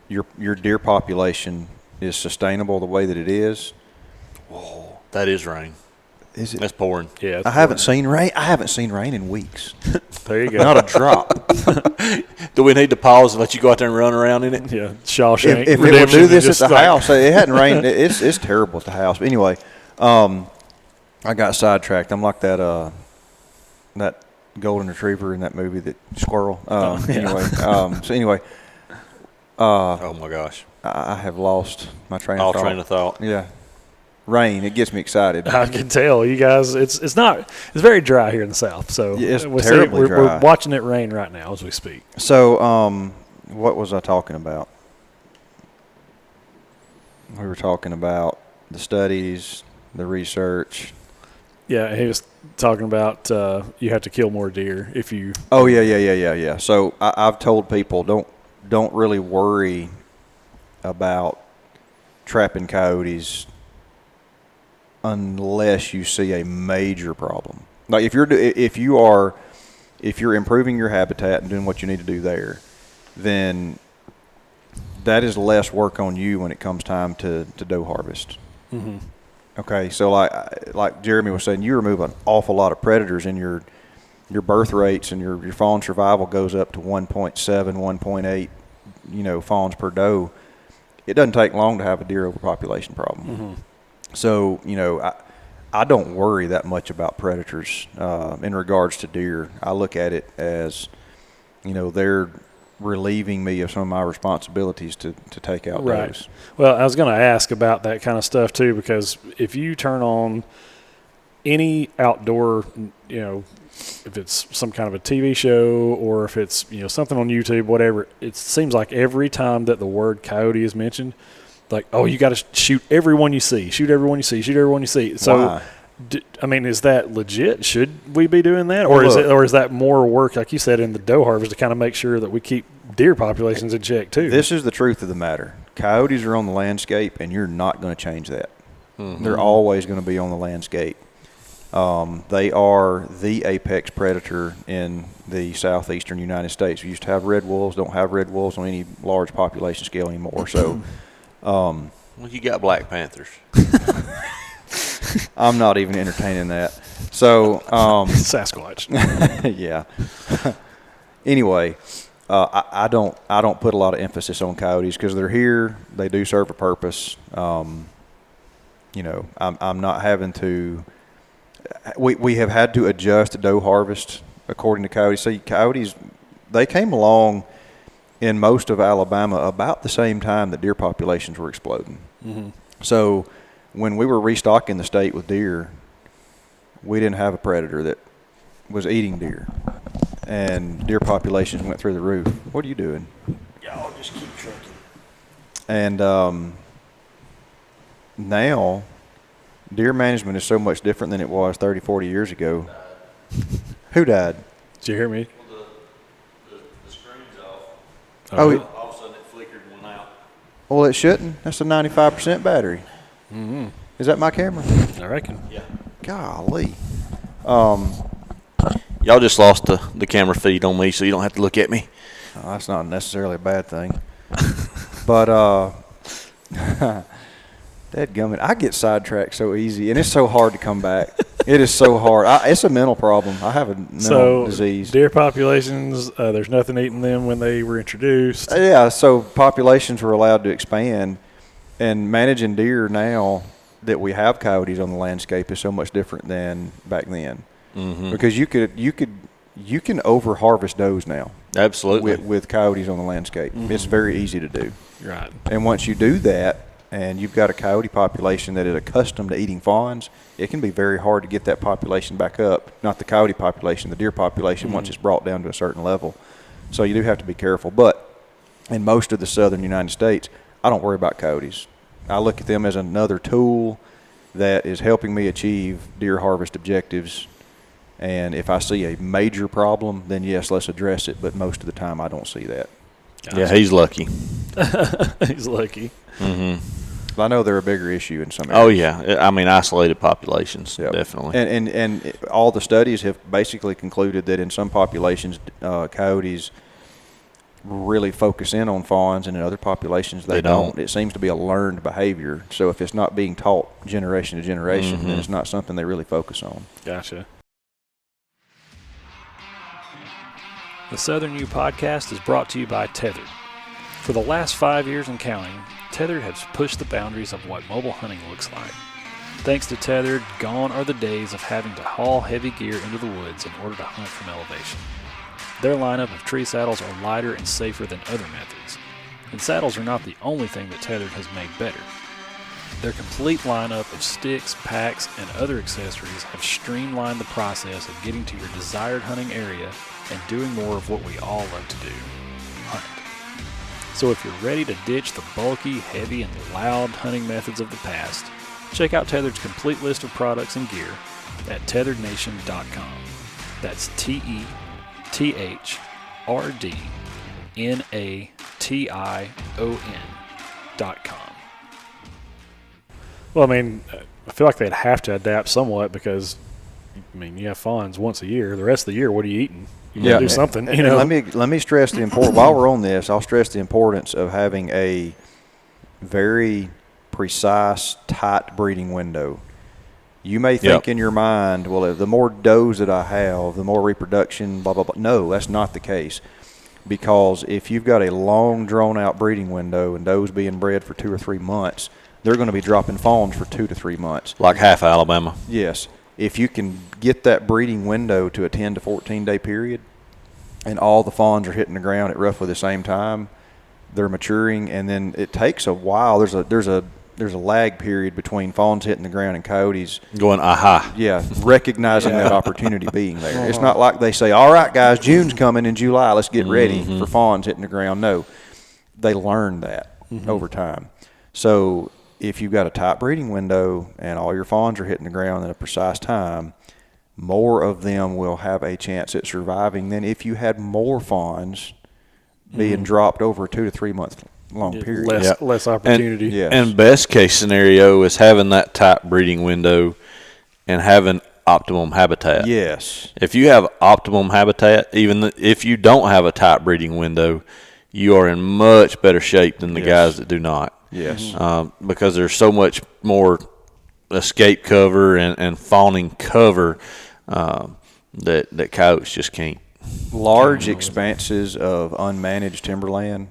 C: your deer population is sustainable the way that it is.
B: Whoa, that is rain.
C: Is it?
B: That's pouring.
A: Yeah,
C: I haven't seen rain. I haven't seen rain in weeks.
A: There you go.
C: Not a drop.
B: Do we need to pause and let you go out there and run around in it?
A: Yeah, Shawshank.
C: If it would do this at the house, it hadn't rained. It's terrible at the house. But anyway, I got sidetracked. I'm like that golden retriever in that movie, that squirrel. Anyway,
B: Oh my gosh,
C: I have lost my train of thought.
B: train of thought.
C: Yeah, rain. It gets me excited.
A: I can tell you guys. It's very dry here in the South. So
C: Yeah, it's
A: we're
C: terribly dry.
A: We're watching it rain right now as we speak.
C: So, what was I talking about? We were talking about the studies, the research.
A: Yeah, he was talking about you have to kill more deer if you.
C: Oh yeah. So I've told people don't really worry about trapping coyotes unless you see a major problem. Like if you're improving your habitat and doing what you need to do there, then that is less work on you when it comes time to doe harvest.
A: Mm-hmm.
C: Okay, so like Jeremy was saying, you remove an awful lot of predators, and your birth rates and your fawn survival goes up to 1.7, 1.8, fawns per doe. It doesn't take long to have a deer overpopulation problem.
A: Mm-hmm.
C: So, I don't worry that much about predators in regards to deer. I look at it as, they're relieving me of some of my responsibilities to take out
A: Right.
C: does.
A: Well, I was going to ask about that kind of stuff too, because if you turn on any outdoor, if it's some kind of a TV show or if it's, something on YouTube, whatever, it seems like every time that the word coyote is mentioned, Like, oh, you got to shoot everyone you see, shoot everyone you see, shoot everyone you see. So,
C: Why?
A: I mean, is that legit? Should we be doing that, or is that more work, like you said, in the doe harvest to kind of make sure that we keep deer populations in check too?
C: This is the truth of the matter. Coyotes are on the landscape, and you're not going to change that.
B: Mm-hmm.
C: They're always going to be on the landscape. They are the apex predator in the southeastern United States. We used to have red wolves, don't have red wolves on any large population scale anymore. So,
B: Well, you got black panthers.
C: I'm not even entertaining that. So,
A: Sasquatch.
C: yeah. Anyway, I don't put a lot of emphasis on coyotes because they're here. They do serve a purpose. I'm not having to. We have had to adjust to doe harvest according to coyotes. So coyotes, they came along in most of Alabama about the same time that deer populations were exploding.
A: Mm-hmm.
C: So when we were restocking the state with deer, we didn't have a predator that was eating deer, and deer populations went through the roof. What are you doing?
B: Y'all just keep trucking.
C: And now deer management is so much different than it was 30, 40 years ago. Who died?
A: Did you hear me?
B: Well, the screen's off.
C: Oh,
B: All of a sudden it flickered and went out.
C: well, it shouldn't. That's a 95% battery.
A: Mm-hmm.
C: Is that my camera?
A: I reckon.
B: Yeah.
C: Golly.
B: Y'all just lost the camera feed on me, so you don't have to look at me.
C: That's not necessarily a bad thing. But, dadgummit, I get sidetracked so easy, and it's so hard to come back. It is so hard. It's a mental problem. I have a mental disease.
A: Deer populations, there's nothing eating them when they were introduced.
C: Yeah, so populations were allowed to expand, and managing deer now that we have coyotes on the landscape is so much different than back then.
B: Mm-hmm.
C: Because you can over harvest does now.
B: Absolutely.
C: With coyotes on the landscape.
A: Mm-hmm.
C: It's very easy to do.
A: Right.
C: And once you do that, and you've got a coyote population that is accustomed to eating fawns, it can be very hard to get that population back up. Not the coyote population, the deer population,
A: Mm-hmm.
C: once it's brought down to a certain level. So you do have to be careful. But in most of the southern United States, I don't worry about coyotes. I look at them as another tool that is helping me achieve deer harvest objectives. And if I see a major problem, then yes, let's address it. But most of the time, I don't see that.
B: Yeah, he's lucky.
A: He's lucky.
B: Mm-hmm.
C: I know they're a bigger issue in some areas.
B: Oh, yeah. I mean, isolated populations,
C: Yep.
B: definitely.
C: And all the studies have basically concluded that in some populations, coyotes really focus in on fawns, and in other populations they don't. It seems to be a learned behavior. So if it's not being taught generation to generation, then it's not something they really focus on.
A: Gotcha. The Southern U podcast is brought to you by Tethered. For the last 5 years and counting, Tethered has pushed the boundaries of what mobile hunting looks like. Thanks to Tethered, gone are the days of having to haul heavy gear into the woods in order to hunt from elevation. Their lineup of tree saddles are lighter and safer than other methods. And saddles are not the only thing that Tethered has made better. Their complete lineup of sticks, packs, and other accessories have streamlined the process of getting to your desired hunting area and doing more of what we all love to do, hunt. So if you're ready to ditch the bulky, heavy, and loud hunting methods of the past, check out Tethered's complete list of products and gear at tetherednation.com. That's TETHRDNATION.com. Well, I mean, I feel like they'd have to adapt somewhat because, I mean, you have fawns once a year. The rest of the year, what are you eating? You gotta do something,
C: and
A: you know.
C: Let me stress the importance. While we're on this, I'll stress the importance of having a very precise, tight breeding window. You may think in your mind, well, the more does that I have, the more reproduction, blah, blah, blah. No, that's not the case. Because if you've got a long, drawn-out breeding window and does being bred for 2 or 3 months, they're going to be dropping fawns for 2 to 3 months.
B: Like half Alabama.
C: Yes. If you can get that breeding window to a 10 to 14-day period and all the fawns are hitting the ground at roughly the same time, they're maturing, and then it takes a while. There's a lag period between fawns hitting the ground and coyotes
B: Going, aha.
C: Yeah, recognizing that opportunity being there. It's not like they say, all right, guys, June's coming in July. Let's get ready for fawns hitting the ground. No, they learn that over time. So if you've got a tight breeding window and all your fawns are hitting the ground at a precise time, more of them will have a chance at surviving than if you had more fawns being dropped over a 2 to 3 month long period.
A: Less opportunity.
B: And best case scenario is having that tight breeding window and having optimum habitat.
C: Yes.
B: If you have optimum habitat, even if you don't have a tight breeding window, you are in much better shape than the guys that do not.
C: Yes.
B: Because there's so much more escape cover and fawning cover that coyotes just can't.
C: Large expanses of unmanaged timberland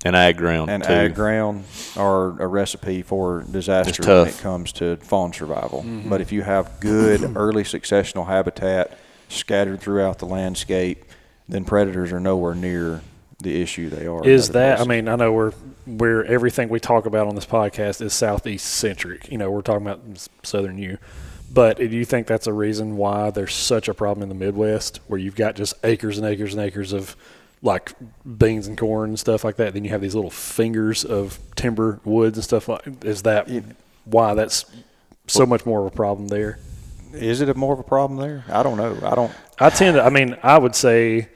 B: And ag ground
C: and
B: too.
C: ag ground are a recipe for disaster
B: It's tough.
C: when it comes to fawn survival. But if you have good early successional habitat scattered throughout the landscape, then predators are nowhere near the issue they are.
A: Is
C: in
A: that?
C: other
A: I mean, I know we're everything we talk about on this podcast is southeast centric. You know, we're talking about southern U. But do you think that's a reason why there's such a problem in the Midwest, where you've got just acres and acres and acres of like beans and corn and stuff like that? Then you have these little fingers of timber woods and stuff like. Is that why that's so much more of a problem there?
C: Is it more of a problem there? I don't know.
A: I would say,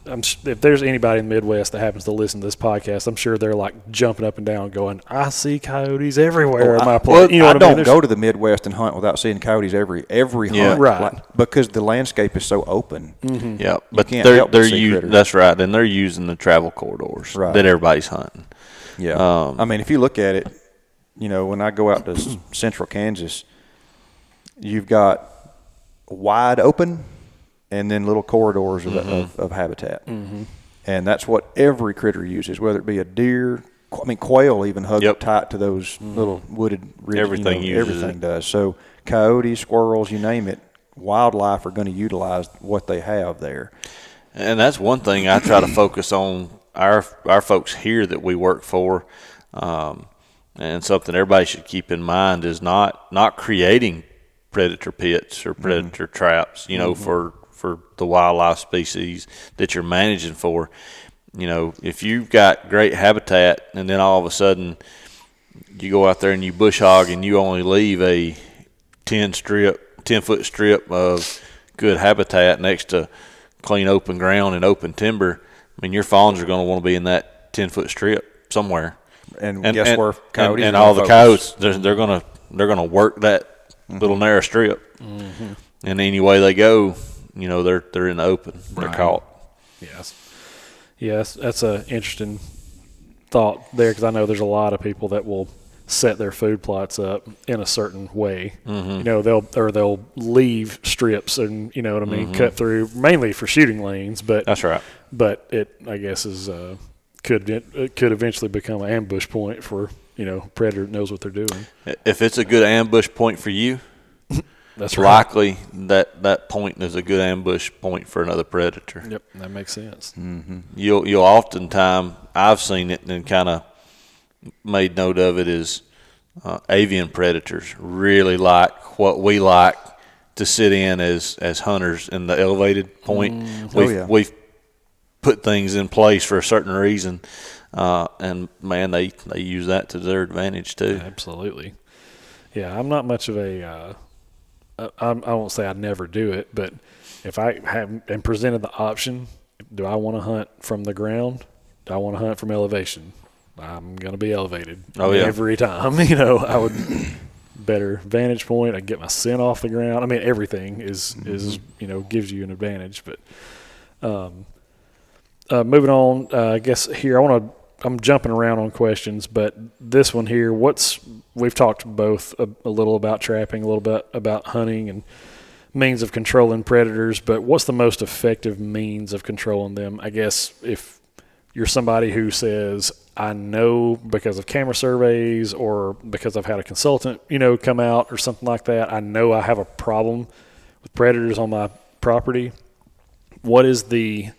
A: if there's anybody in the Midwest that happens to listen to this podcast, I'm sure they're like jumping up and down going, I see coyotes everywhere in my place. You know what I mean?
C: Don't go to the Midwest and hunt without seeing coyotes every hunt.
A: Right.
C: Because the landscape is so open.
A: Mm-hmm.
B: Yeah, but
C: can't help but see critters.
B: That's right. And they're using the travel corridors that everybody's hunting.
C: Yeah. I mean, if you look at it, you know, when I go out to central Kansas, you've got wide open and then little corridors of habitat. Mm-hmm. And that's what every critter uses, whether it be a deer. I mean, quail even hug up tight to those little wooded ridges. Everything does. So coyotes, squirrels, you name it, wildlife are going to utilize what they have there.
B: And that's one thing I try to focus on our folks here that we work for, and something everybody should keep in mind is not creating predator pits or predator traps, you know, for the wildlife species that you're managing for. You know, if you've got great habitat and then all of a sudden you go out there and you bush hog and you only leave a 10-foot strip of good habitat next to clean open ground and open timber, I mean, your fawns are going to want to be in that 10-foot strip somewhere.
C: And guess where coyotes
B: and all the coyotes, they're gonna work that little narrow strip. Mm-hmm. And any way they go, you know, they're in the open. They're caught.
A: Yes, that's an interesting thought there, because I know there's a lot of people that will set their food plots up in a certain way. Mm-hmm. You know, they'll leave strips and, you know what I mean, cut through mainly for shooting lanes. But
B: that's right.
A: But it, I guess, is could eventually become an ambush point for, you know, predator that knows what they're doing.
B: If it's a good ambush point for you,
A: that's
B: likely that point is a good ambush point for another predator.
A: Yep, that makes sense.
B: Mm-hmm. You'll oftentimes, I've seen it and kind of made note of it, is avian predators really like what we like to sit in as hunters in the elevated point. We've put things in place for a certain reason, and man, they use that to their advantage too.
A: Absolutely. Yeah, I'm not much of a I won't say I never do it, but if I am presented the option, do I want to hunt from the ground? Do I want to hunt from elevation? I'm going to be elevated every time. You know, I would better vantage point. I can get my scent off the ground. I mean, everything is you know, gives you an advantage. But moving on, I guess here I'm jumping around on questions, but this one here, we've talked both a little about trapping, a little bit about hunting and means of controlling predators, but what's the most effective means of controlling them? I guess if you're somebody who says, I know because of camera surveys or because I've had a consultant, you know, come out or something like that, I know I have a problem with predators on my property. What is the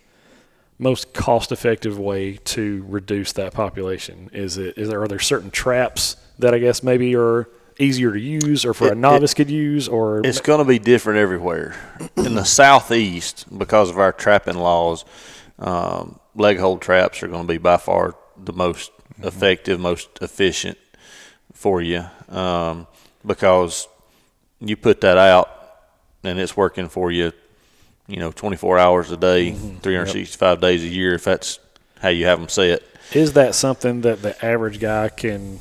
A: most cost-effective way to reduce that population? Are there certain traps that I guess maybe are easier to use, or for a novice could use? Or
B: it's going to be different everywhere. In the southeast, because of our trapping laws, leg hold traps are going to be by far the most effective, most efficient for you, because you put that out and it's working for you, 24 hours a day, 365 days a year, if that's how you have them set.
A: Is that something that the average guy can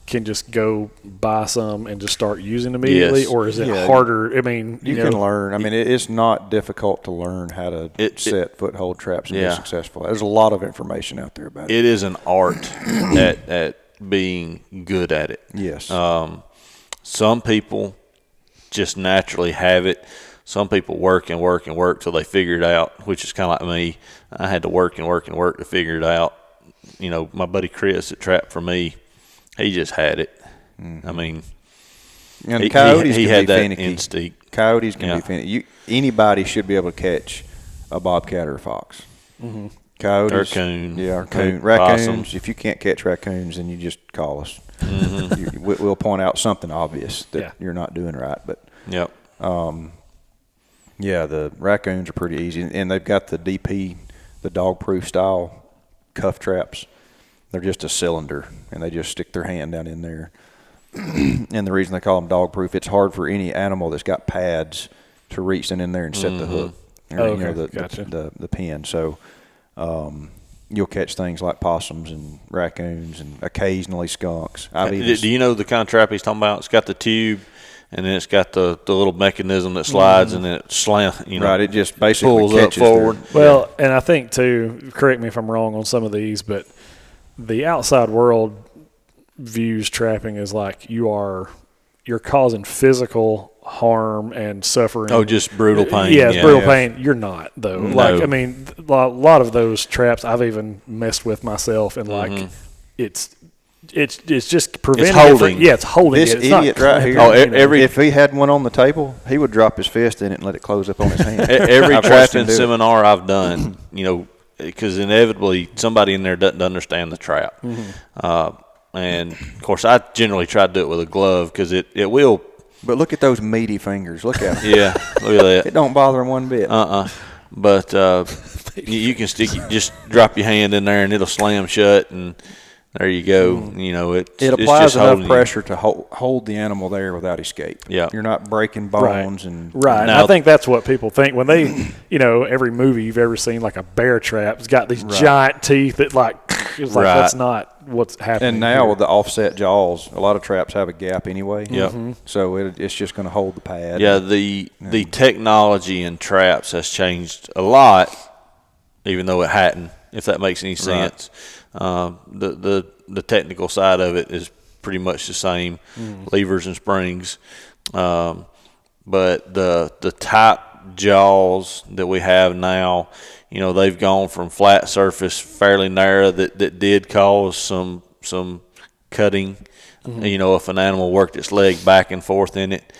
A: just go buy some and just start using immediately,
B: Yes.
A: or is it harder? I mean,
C: you can learn. I mean, it's not difficult to learn how to set foothold traps and be successful. There's a lot of information out there about it.
B: It is an art at being good at it.
C: Yes.
B: Some people just naturally have it. Some people work and work and work till they figure it out, which is kind of like me. I had to work and work and work to figure it out. My buddy Chris that trapped for me, he just had it. I mean,
C: and coyotes
B: he
C: can
B: had
C: be
B: that
C: finicky.
B: instinct.
C: Coyotes can be finicky. Anybody should be able to catch a bobcat or a fox. Coyotes,
B: Or coon.
C: or
B: Coon,
C: raccoons.
B: possum.
C: If you can't catch raccoons, then you just call us. We'll point out something obvious that you're not doing right. But
B: Yep.
C: the raccoons are pretty easy, and they've got the DP, the dog-proof style cuff traps. They're just a cylinder, and they just stick their hand down in there. And the reason they call them dog-proof, it's hard for any animal that's got pads to reach in there and set the hook,
A: Gotcha.
C: the pin. So you'll catch things like possums and raccoons and occasionally skunks.
B: Do you know the kind of trap he's talking about? It's got the tube, and then it's got the little mechanism that slides, and then it slams.
C: Right, it just basically
B: pulls up
C: catches
B: forward.
A: Well, and I think too, correct me if I'm wrong on some of these, but the outside world views trapping as like you're causing physical harm and suffering.
B: Oh, just brutal pain.
A: Yeah, it's brutal pain. You're not, though.
B: No.
A: Like, I mean, a lot of those traps I've even messed with myself, and like it's just preventing.
B: It's holding.
A: It's holding.
C: This
A: It's not
C: idiot right here,
A: clamping,
C: if he had one on the table, he would drop his fist in it and let it close up on his hand.
B: Every
C: I've watched him
B: trapping
C: do it.
B: seminar I've done, because inevitably somebody in there doesn't understand the trap. And, of course, I generally try to do it with a glove because it will.
C: But look at those meaty fingers. Look at them.
B: Yeah, look at that.
C: It don't bother him one bit.
B: But you can just drop your hand in there and it'll slam shut, and there you go.
C: It applies
B: just
C: enough
B: holding
C: pressure to hold the animal there without escape.
B: Yeah.
C: You're not breaking bones and
A: Right.
B: Now-
A: I think that's what people think when they, every movie you've ever seen, like a bear trap, it's got these giant teeth that it's like
B: Right.
A: that's not what's happening.
C: And now
A: here.
C: with the offset jaws, a lot of traps have a gap anyway.
B: Yep.
C: So it's just going to hold the pad.
B: Yeah, the technology in traps has changed a lot, even though it hadn't, if that makes any sense. The technical side of it is pretty much the same, levers and springs. But the type jaws that we have now, they've gone from flat surface, fairly narrow, that did cause some cutting. If an animal worked its leg back and forth in it,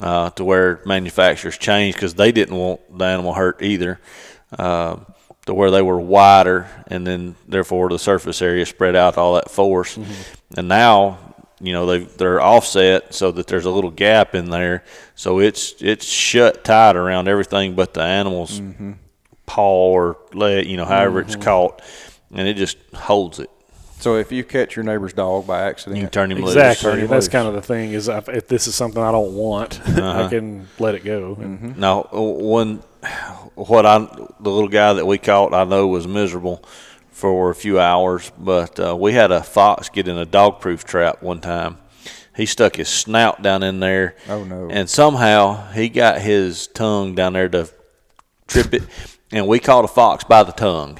B: to where manufacturers changed because they didn't want the animal hurt either, to where they were wider, and then therefore the surface area spread out all that force. And now, they're offset so that there's a little gap in there, so it's shut tight around everything but the animal's paw or leg, however it's caught, and it just holds it.
C: So if you catch your neighbor's dog by accident,
B: You can turn him loose.
A: exactly.
C: loose.
A: That's kind of the thing is if this is something I don't want, I can let it go.
B: Now, the little guy that we caught, I know was miserable for a few hours, but we had a fox get in a dog-proof trap one time. He stuck his snout down in there.
C: Oh, no.
B: And somehow he got his tongue down there to trip it, and we caught a fox by the tongue.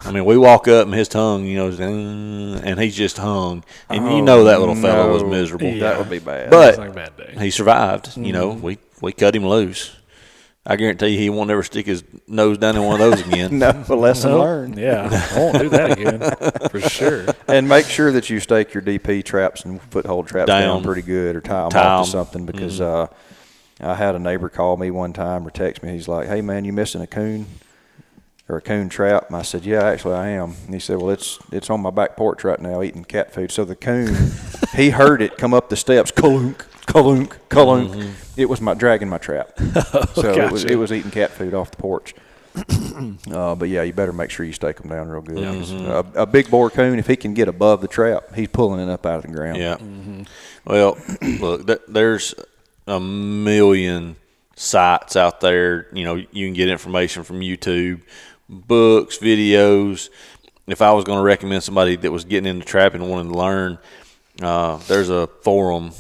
B: I mean, we walk up and his tongue, and he's just hung. And that little fellow was miserable.
A: Yeah.
C: That would be bad.
B: But
A: Sounds like a bad day.
B: he survived. We cut him loose. I guarantee you he won't ever stick his nose down in one of those again.
C: No, a lesson learned.
A: Yeah, I won't do that again for sure.
C: And make sure that you stake your DP traps and foothold traps down pretty good, or tie them off to something, because I had a neighbor call me one time or text me. He's like, "Hey man, you missing a coon or a coon trap?" And I said, "Yeah, actually I am." And he said, "Well, it's on my back porch right now eating cat food." So the coon, he heard it come up the steps, kalunk, kalunk, kalunk. It was dragging my trap. So
A: Gotcha.
C: it was eating cat food off the porch. But yeah, you better make sure you stake them down real good. A big bore coon, if he can get above the trap, he's pulling it up out of the ground.
B: Yeah. Well, look, there's a million sites out there. You know, you can get information from YouTube, books, videos. If I was going to recommend somebody that was getting into trapping and wanting to learn, there's a forum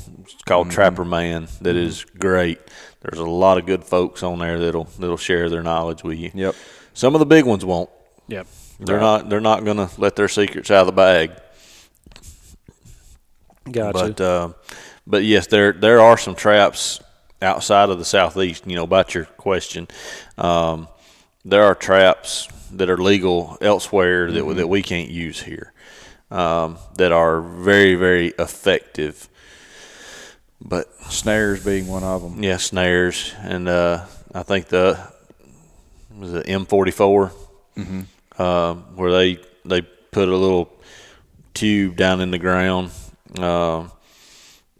B: called Trapper Man that is great. There's a lot of good folks on there that'll share their knowledge with you.
C: Yep.
B: Some of the big ones won't.
A: Yep.
B: They're not going to let their secrets out of the bag.
A: Gotcha.
B: But yes, there are some traps outside of the Southeast. You know, about your question, there are traps that are legal elsewhere that we can't use here, that are very, very effective. But
C: snares being one of them.
B: Yeah, snares, and I think was the M44, where they put a little tube down in the ground,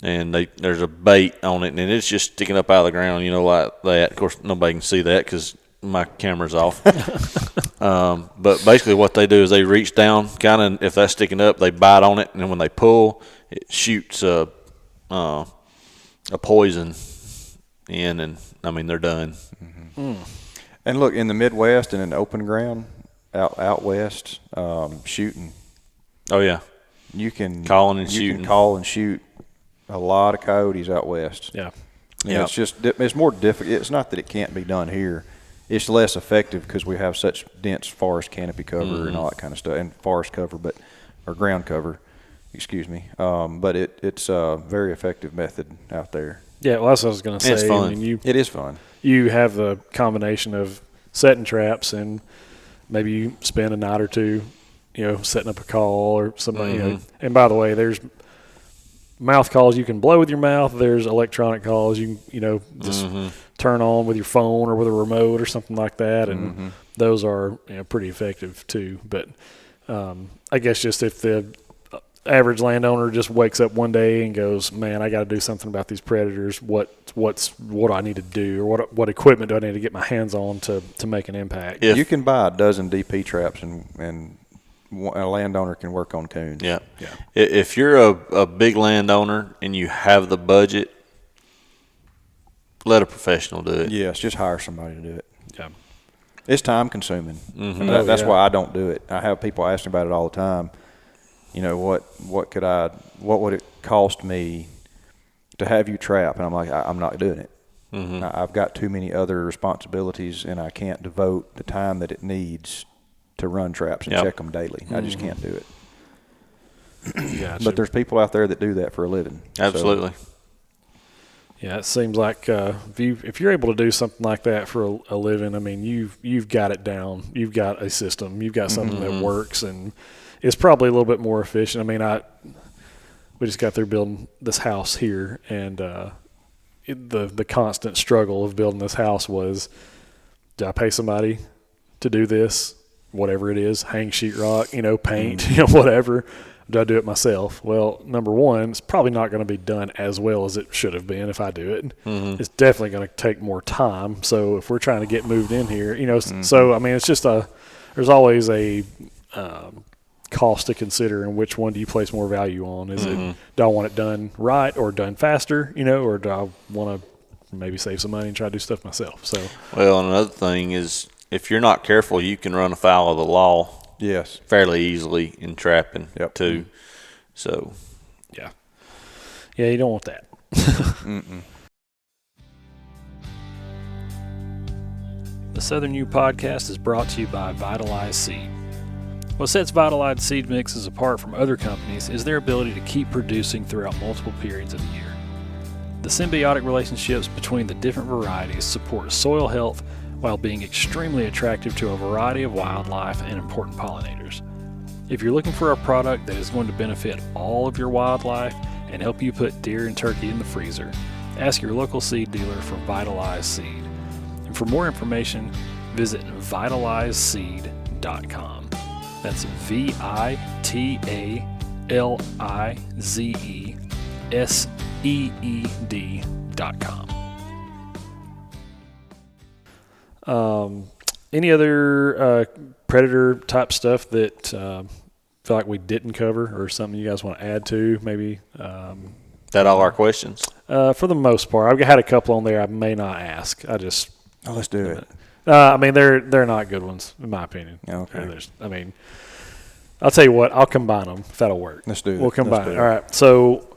B: and there's a bait on it, and it's just sticking up out of the ground, you know, like that. Of course, nobody can see that because my camera's off. But basically what they do is they reach down, kind of, if that's sticking up, they bite on it, and then when they pull, it shoots a poison in, and I mean, they're done.
C: And look, in the Midwest and in open ground, out west, shooting.
B: Oh yeah,
C: you can
B: call and
C: shoot a lot of coyotes out west.
A: Yeah.
C: Yeah, it's more difficult. It's not that it can't be done here. It's less effective because we have such dense forest canopy cover and all that kind of stuff, and forest cover, or ground cover, excuse me. But it's a very effective method out there.
A: Yeah, well, that's what I was going to say.
B: It's fun.
A: I mean,
C: it is fun.
A: You have the combination of setting traps, and maybe you spend a night or two, you know, setting up a call or somebody. You know. And by the way, there's mouth calls you can blow with your mouth. There's electronic calls you can just turn on with your phone or with a remote or something like that, and those are pretty effective too. But I guess just if the average landowner just wakes up one day and goes, man, I got to do something about these predators. What do I need to do, or what equipment do I need to get my hands on to make an impact?
C: You can buy a dozen DP traps and a landowner can work on coons.
B: Yeah. If you're a big landowner and you have the budget, let a professional do it.
C: Yes, just hire somebody to do it.
A: Yeah.
C: It's time consuming. That's why I don't do it. I have people asking about it all the time. You know, what would it cost me to have you trap? And I'm like, I'm not doing it. I've got too many other responsibilities, and I can't devote the time that it needs to run traps and check them daily. I just can't do it.
A: Gotcha.
C: But there's people out there that do that for a living.
B: Absolutely.
A: So, yeah, it seems like if you're able to do something like that for a living, I mean, you've got it down. You've got a system. You've got something that works, and it's probably a little bit more efficient. I mean, we just got through building this house here, and the constant struggle of building this house was, do I pay somebody to do this, whatever it is, hang sheetrock, paint, whatever? Do I do it myself? Well, number one, it's probably not going to be done as well as it should have been if I do it. It's definitely going to take more time. So if we're trying to get moved in here, so I mean, it's just there's always a cost to consider, and which one do you place more value on? Is it, do I want it done right or done faster, or do I want to maybe save some money and try to do stuff myself? So,
B: well, another thing is, if you're not careful, you can run afoul of the law.
C: Yes.
B: Fairly easily in trapping too. So,
A: yeah, you don't want that. The Southern U podcast is brought to you by Vitalized Seed. What sets Vitalized Seed Mixes apart from other companies is their ability to keep producing throughout multiple periods of the year. The symbiotic relationships between the different varieties support soil health while being extremely attractive to a variety of wildlife and important pollinators. If you're looking for a product that is going to benefit all of your wildlife and help you put deer and turkey in the freezer, ask your local seed dealer for Vitalized Seed. And for more information, visit vitalizeseed.com. That's VITALIZESEED.com. Any other predator type stuff that feel like we didn't cover, or something you guys want to add to? Maybe
B: That all our questions?
A: for the most part, I've had a couple on there I may not ask.
C: Let's do it.
A: I mean, they're not good ones in my opinion.
C: Okay.
A: I mean, I'll tell you what. I'll combine them if that'll work.
C: Let's do it.
A: We'll combine
C: Let's
A: it.
C: do
A: All right. So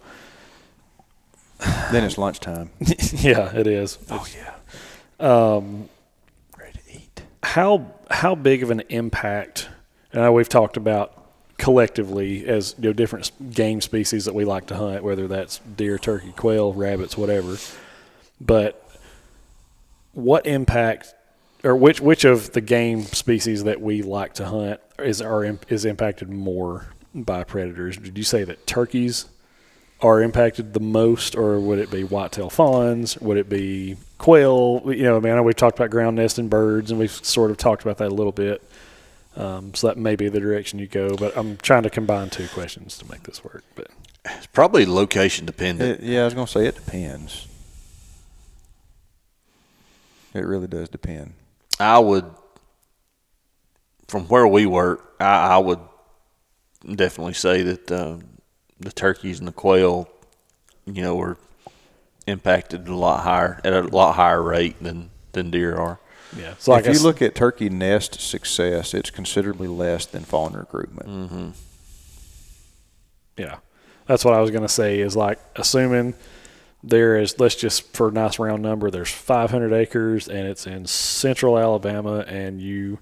C: Then it's lunchtime.
A: yeah, it is.
C: Oh yeah. Ready to eat.
A: How big of an impact? And I know we've talked about collectively as different game species that we like to hunt, whether that's deer, turkey, quail, rabbits, whatever. But what impact, or which of the game species that we like to hunt is impacted more by predators? Did you say that turkeys are impacted the most, or would it be whitetail fawns? Would it be quail? I know we've talked about ground nesting birds, and we've sort of talked about that a little bit. So that may be the direction you go, but I'm trying to combine two questions to make this work. But
B: It's probably location dependent.
C: I was going to say it depends. It really does depend.
B: I would, from where we work, I would definitely say that the turkeys and the quail, are impacted at a lot higher rate than deer are.
A: yeah, so
C: If you look at turkey nest success, it's considerably less than fawn recruitment.
B: Mm-hmm.
A: yeah, that's what I was going to say. Is like assuming there is, let's just for a nice round number, there's 500 acres and it's in central Alabama, and you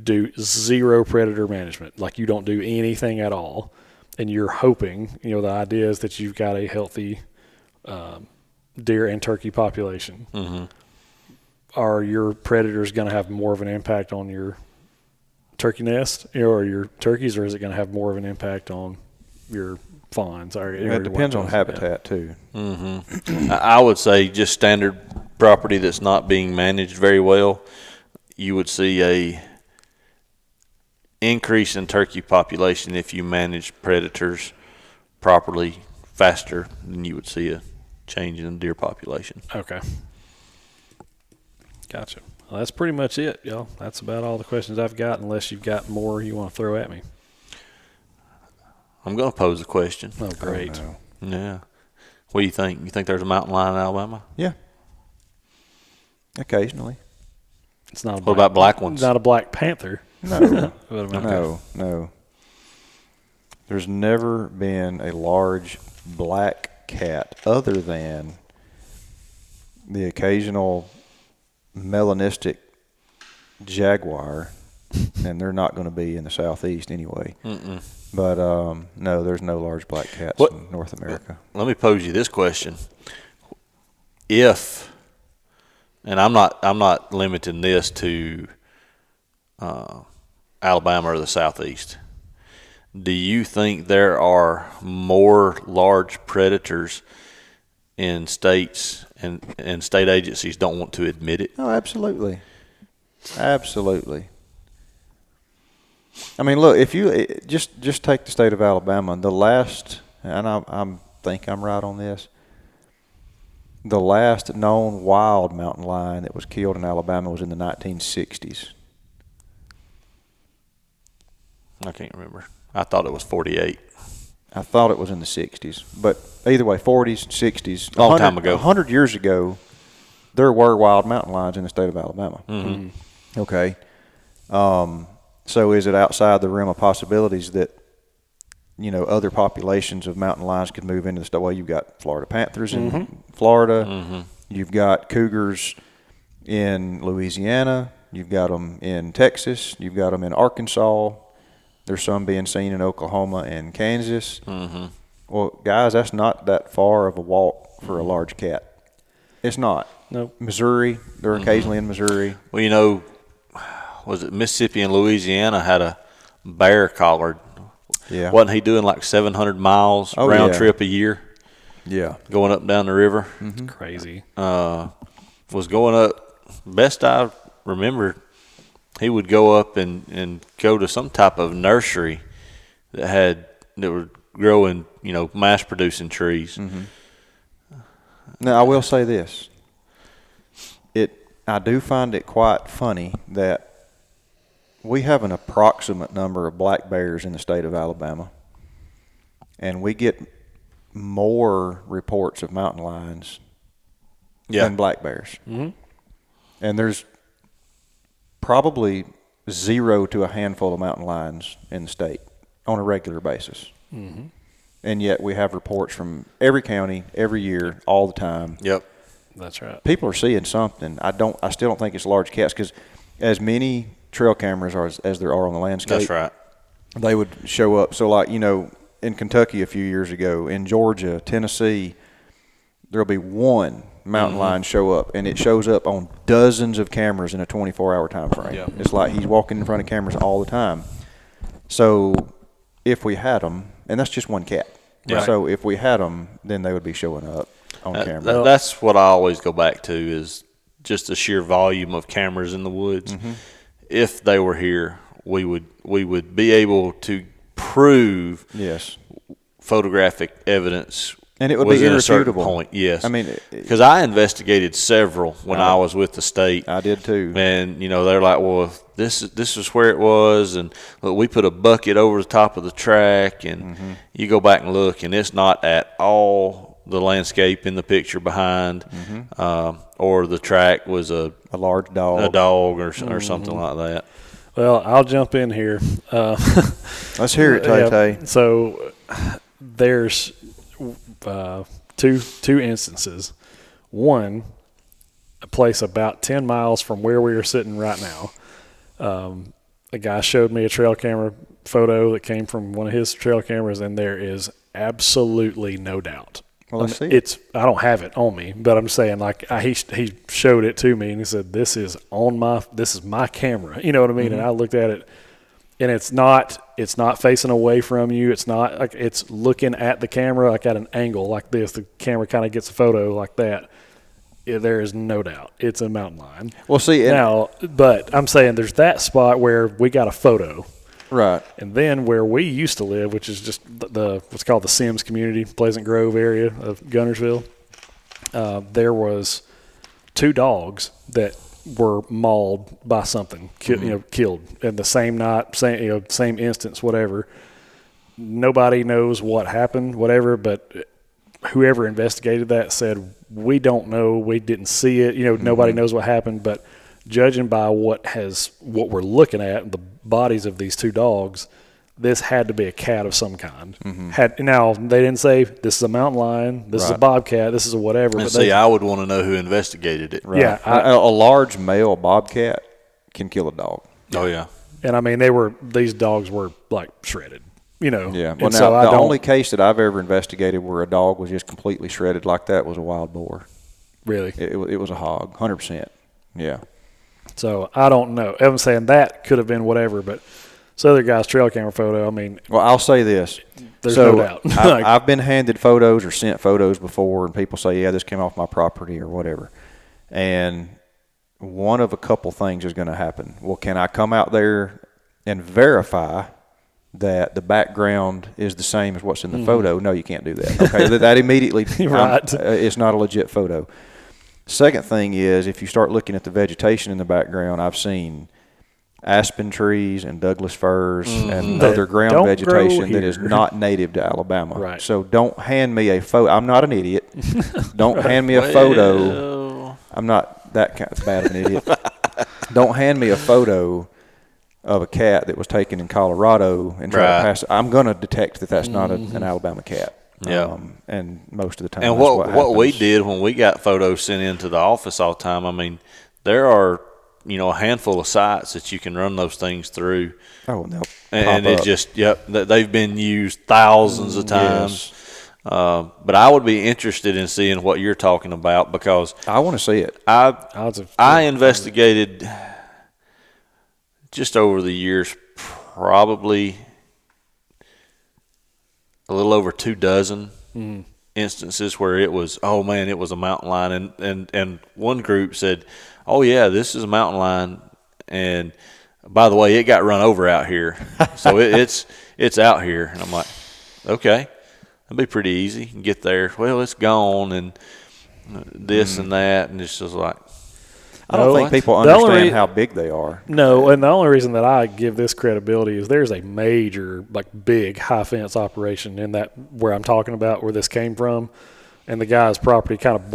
A: do zero predator management, like you don't do anything at all, and you're hoping, the idea is that you've got a healthy deer and turkey population.
B: Mm-hmm.
A: Are your predators going to have more of an impact on your turkey nest, or your turkeys, or is it going to have more of an impact on your fawns?
C: It depends on habitat too.
B: Mm-hmm. I would say just standard property that's not being managed very well, you would see a increase in turkey population if you manage predators properly faster than you would see a change in the deer population.
A: Okay. Gotcha. Well, that's pretty much it, y'all. That's about all the questions I've got, unless you've got more you want to throw at me.
B: I'm going to pose a question.
A: Oh, great.
C: Oh, no.
B: Yeah. What do you think? You think there's a mountain lion in Alabama?
C: Yeah. Occasionally.
A: It's not.
B: What about black ones?
A: Not a black panther.
C: No.
A: What about-
C: No. There's never been a large black cat other than the occasional melanistic jaguar, and they're not going to be in the southeast anyway.
B: Mm-mm.
C: But no, there's no large black cats in North America.
B: Let me pose you this question: If, and I'm not limiting this to Alabama or the southeast, do you think there are more large predators in states and state agencies don't want to admit it?
C: Oh, absolutely. Absolutely. I mean, look, if you just take the state of Alabama, the last, and I think I'm right on this, the last known wild mountain lion that was killed in Alabama was in the 1960s.
B: I can't remember. I thought it was 48.
C: I thought it was in the 60s. But either way, 40s, 60s.
B: Long time ago.
C: 100 years ago, there were wild mountain lions in the state of Alabama.
B: Mm-hmm.
C: Okay. So is it outside the realm of possibilities that, other populations of mountain lions could move into the state? Well, you've got Florida panthers in Florida.
B: Mm-hmm.
C: You've got cougars in Louisiana. You've got them in Texas. You've got them in Arkansas. There's some being seen in Oklahoma and Kansas.
B: Mm-hmm.
C: Well, guys, that's not that far of a walk for a large cat. It's not.
A: Nope.
C: Missouri, they're occasionally in Missouri.
B: Well, was it Mississippi and Louisiana had a bear collared?
C: Yeah.
B: Wasn't he doing like 700 miles round trip a year?
C: Yeah.
B: Going up and down the river?
C: Mm-hmm.
A: Crazy.
B: Was going up, best I remember, he would go up and go to some type of nursery that were growing, mass producing trees.
C: Mm-hmm. Now, I will say this. I do find it quite funny that we have an approximate number of black bears in the state of Alabama, and we get more reports of mountain lions than black bears.
A: Mm-hmm.
C: And there's probably 0 to a handful of mountain lions in the state on a regular basis.
A: Mm-hmm.
C: And yet we have reports from every county, every year, all the time.
B: Yep.
A: That's right.
C: People are seeing something. I still don't think it's large cats, because as many trail cameras as there are on the landscape.
B: That's right.
C: They would show up. So, like, in Kentucky a few years ago, in Georgia, Tennessee, there'll be one mountain lion show up, and it shows up on dozens of cameras in a 24-hour time frame.
A: Yeah.
C: It's like he's walking in front of cameras all the time. So if we had them, and that's just one cat.
B: Right.
C: So if we had them, then they would be showing up on camera.
B: That's what I always go back to, is just the sheer volume of cameras in the woods.
C: Mm-hmm.
B: If they were here, we would be able to prove
C: Yes.
B: photographic evidence,
C: and it would be
B: within a certain
C: irrefutable.
B: point. Yes,
C: I mean,
B: because I investigated several when I was with the state.
C: I did too.
B: And they're like, well, this is where it was, and look, we put a bucket over the top of the track, and you go back and look, and it's not at all the landscape in the picture behind, or the track was a
C: large dog,
B: or something like that.
A: Well, I'll jump in here.
C: Let's hear it, Tay.
A: So there's two instances. One, a place about 10 miles from where we are sitting right now. A guy showed me a trail camera photo that came from one of his trail cameras, and there is absolutely no doubt.
C: Well, let's see it.
A: I don't have it on me, but I'm saying, like, he showed it to me, and he said, this is my camera. You know what I mean? And I looked at it, and it's not facing away from you. It's not like it's looking at the camera, like at an angle like this. The camera kind of gets a photo like that. Yeah, there is no doubt it's a mountain lion.
C: Well, see,
A: now, but I'm saying there's that spot where we got a photo.
C: Right.
A: And then where we used to live, which is just the what's called the Sims community, Pleasant Grove area of Gunnersville, there was 2 dogs that were mauled by something, killed in the same night, same instance, whatever. Nobody knows what happened, whatever, but whoever investigated that said, we don't know, we didn't see it, nobody knows what happened, but judging by what we're looking at, the bodies of these 2 dogs, this had to be a cat of some kind. Now, they didn't say this is a mountain lion, this is a bobcat, this is a whatever.
B: And see, I would want to know who investigated it.
C: Right.
A: Yeah,
C: a large male bobcat can kill a dog.
B: Oh yeah.
A: And I mean, these dogs were like shredded,
C: Yeah. Well,
A: And
C: now
A: so
C: the only case that I've ever investigated where a dog was just completely shredded like that was a wild boar.
A: Really,
C: it was a hog, 100%. Yeah.
A: So I don't know. I'm saying that could have been whatever, but this other guy's trail camera photo, I mean,
C: well, I'll say this.
A: There's no doubt.
C: I've been handed photos or sent photos before, and people say, yeah, this came off my property or whatever. And one of a couple things is going to happen. Well, can I come out there and verify that the background is the same as what's in the photo? No, you can't do that. Okay, that immediately,
A: Right.
C: It's not a legit photo. Second thing is, if you start looking at the vegetation in the background, I've seen aspen trees and Douglas firs and other ground
A: don't
C: vegetation
A: grow
C: that is
A: here.
C: not native to Alabama.
A: Right.
C: So don't hand me a photo. I'm not an idiot. Don't hand me a photo. I'm not that kind of bad of an idiot. Don't hand me a photo of a cat that was taken in Colorado and try to pass it. I'm going to detect that that's not an Alabama cat.
B: Yeah.
C: And most of the time,
B: And
C: that's
B: what we
C: happens.
B: did when we got photos sent into the office all the time, I mean, there are, a handful of sites that you can run those things through.
C: Oh, and they'll
B: And
C: pop
B: it
C: up.
B: just, they've been used thousands of times.
C: Yes.
B: But I would be interested in seeing what you're talking about, because
C: I want to see it.
B: I investigated just over the years probably a little over 24 instances where it was, oh man, it was a mountain lion, and one group said, oh yeah, this is a mountain lion, and by the way, it got run over out here, so it's out here, and I'm like, okay, that'd be pretty easy. You can get there. Well, it's gone, and this and that, and it's just like,
C: I don't think people understand how big they are.
A: No, and the only reason that I give this credibility is there's a major, like big high fence operation in that where I'm talking about where this came from, and the guy's property kind of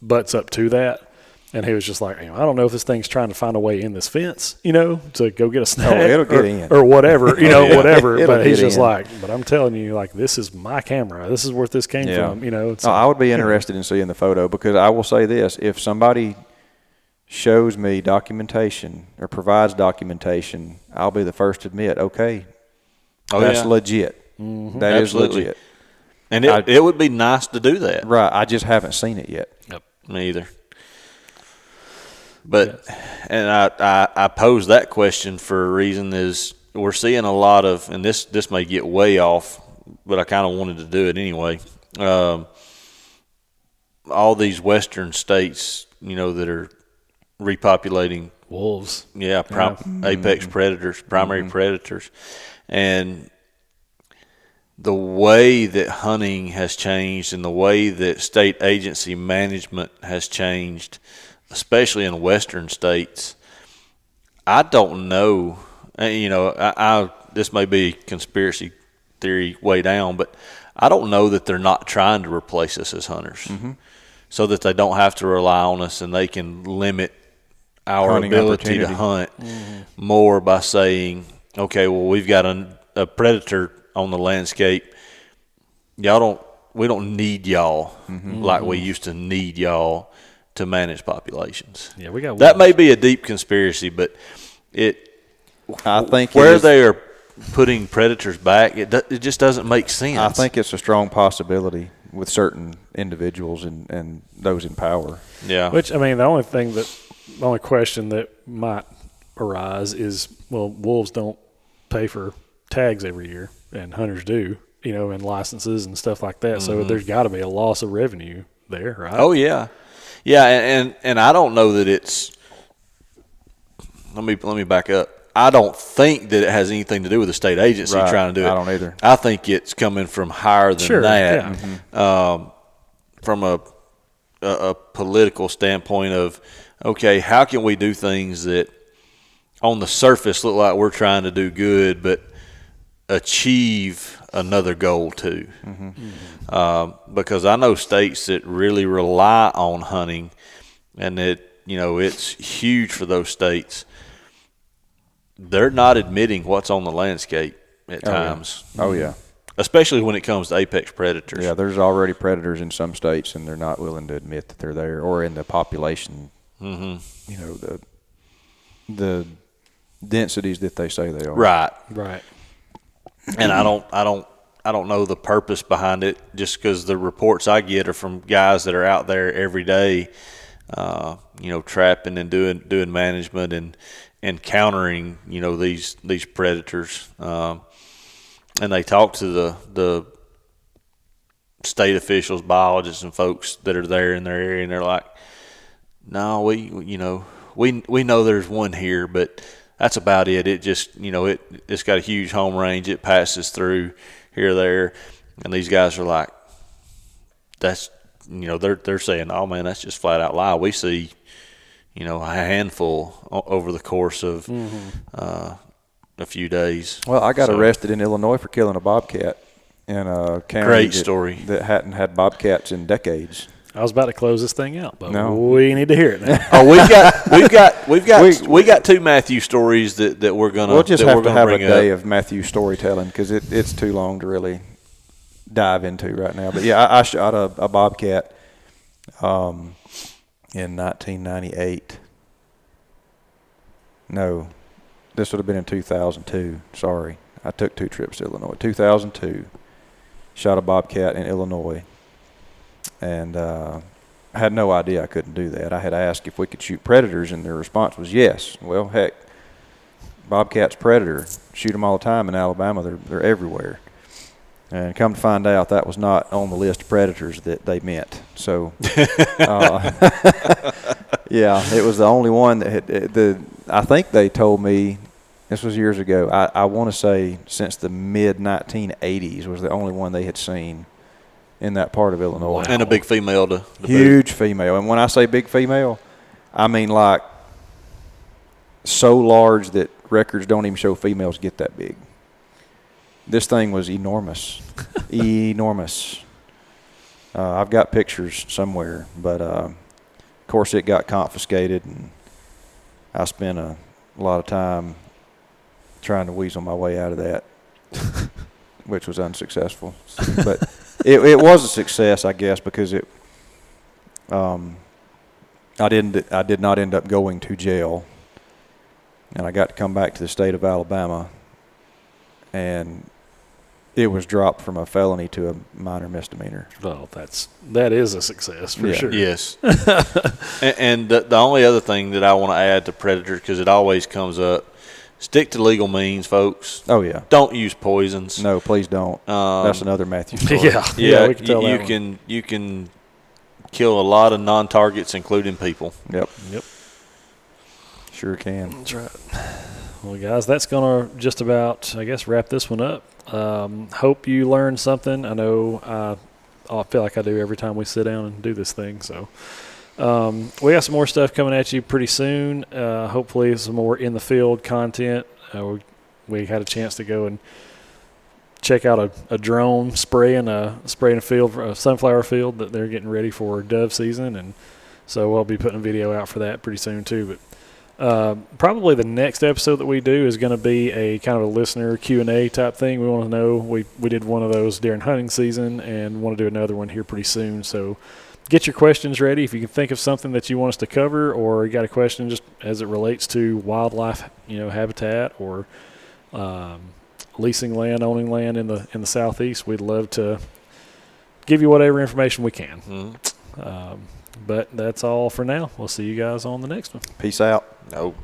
A: butts up to that. And he was just like, I don't know if this thing's trying to find a way in this fence, to go get a snack.
C: Oh, it'll get in.
A: Or whatever, whatever. But he's just
C: in.
A: like, but I'm telling you, like, this is my camera. This is where this came from,
C: I would be interested in seeing the photo because I will say this. If somebody shows me documentation or provides documentation, I'll be the first to admit, okay, that's legit.
B: Mm-hmm.
C: That
B: Absolutely.
C: is legit.
B: And it would be nice to do that.
C: Right. I just haven't seen it yet.
A: Yep.
B: Me either. But, and I pose that question for a reason is we're seeing a lot of, and this may get way off, but I kind of wanted to do it anyway. All these western states, that are repopulating
A: wolves.
B: Yeah, apex predators, primary predators. And the way that hunting has changed and the way that state agency management has changed, especially in western states, I don't know. This may be conspiracy theory way down, but I don't know that they're not trying to replace us as hunters, so that they don't have to rely on us and they can limit our
C: hunting
B: ability to hunt more by saying, okay, well, we've got a predator on the landscape. We don't need y'all like we used to need y'all to manage populations.
A: Yeah, we got
B: that may be a deep conspiracy, but
C: I think
B: where they are putting predators back, it just doesn't make sense.
C: I think it's a strong possibility with certain individuals and those in power.
B: Yeah.
A: Which, the only question that might arise is, well, wolves don't pay for tags every year, and hunters do, and licenses and stuff like that. So there's got to be a loss of revenue there, right?
B: Oh yeah, yeah, and I don't know that it's. Let me back up. I don't think that it has anything to do with the state agency trying to do it.
C: I don't either.
B: I think it's coming from higher than that.
A: Yeah.
B: From a political standpoint of, okay, how can we do things that on the surface look like we're trying to do good, but achieve another goal too? Because I know states that really rely on hunting, and it's huge for those states. They're not admitting what's on the landscape at times.
C: Oh yeah.
B: Especially when it comes to apex predators.
C: Yeah, there's already predators in some states, and they're not willing to admit that they're there or in the population. The densities that they say they are.
B: Right. And I don't know the purpose behind it, just because the reports I get are from guys that are out there every day, trapping and doing management and countering, these predators. And they talk to the state officials, biologists, and folks that are there in their area, and they're like, "No, we know there's one here, but that's about it. It just, it's got a huge home range. It passes through here, there." And these guys are like, "That's, they're saying, oh man, that's just flat out lie. We see, a handful over the course of a few days."
C: Well, I got arrested in Illinois for killing a bobcat in a county
B: Great story
C: that hadn't had bobcats in decades.
A: I was about to close this thing out, but
C: No.
A: we need to hear it now.
B: Oh, we got two Matthew stories that we're gonna.
C: We'll just have to have a
B: bring
C: day
B: up.
C: of Matthew storytelling because it's too long to really dive into right now. But yeah, I shot a bobcat in 1998. No, this would have been in 2002. Sorry, I took 2 trips to Illinois. 2002, shot a bobcat in Illinois. And I had no idea I couldn't do that. I had asked if we could shoot predators, and their response was yes. Well, heck, bobcat's predator. Shoot them all the time in Alabama. They're everywhere. And come to find out, that was not on the list of predators that they meant. So, yeah, it was the only one that had I think they told me, this was years ago, I want to say since the mid-1980s was the only one they had seen in that part of Illinois.
B: And a big female to
C: huge female. And when I say big female, I mean, like, so large that records don't even show females get that big. This thing was enormous. Enormous. I've got pictures somewhere, but of course it got confiscated, and I spent a lot of time trying to weasel my way out of that, which was unsuccessful. But it was a success, I guess, because I did not end up going to jail, and I got to come back to the state of Alabama, and it was dropped from a felony to a minor misdemeanor.
A: Well, that is a success for sure.
B: Yes. and the only other thing that I want to add to predator, because it always comes up, stick to legal means, folks.
C: Oh yeah.
B: Don't use poisons.
C: No, please don't. That's another Matthew story.
A: Yeah, we can tell that one.
B: You can kill a lot of non-targets, including people.
C: Yep. Sure can.
A: That's right. Well, guys, that's going to just about, I guess, wrap this one up. Hope you learned something. I know I feel like I do every time we sit down and do this thing. So we got some more stuff coming at you pretty soon. Hopefully some more in-the-field content. We had a chance to go and check out a drone spraying a field, a sunflower field that they're getting ready for dove season. And so we'll be putting a video out for that pretty soon too. But probably the next episode that we do is going to be a kind of a listener Q&A type thing. We want to know, we did one of those during hunting season and want to do another one here pretty soon. So get your questions ready. If you can think of something that you want us to cover, or you got a question just as it relates to wildlife, habitat, or leasing land, owning land in the southeast, we'd love to give you whatever information we can.
B: Mm-hmm.
A: But that's all for now. We'll see you guys on the next one.
C: Peace out.
B: Nope.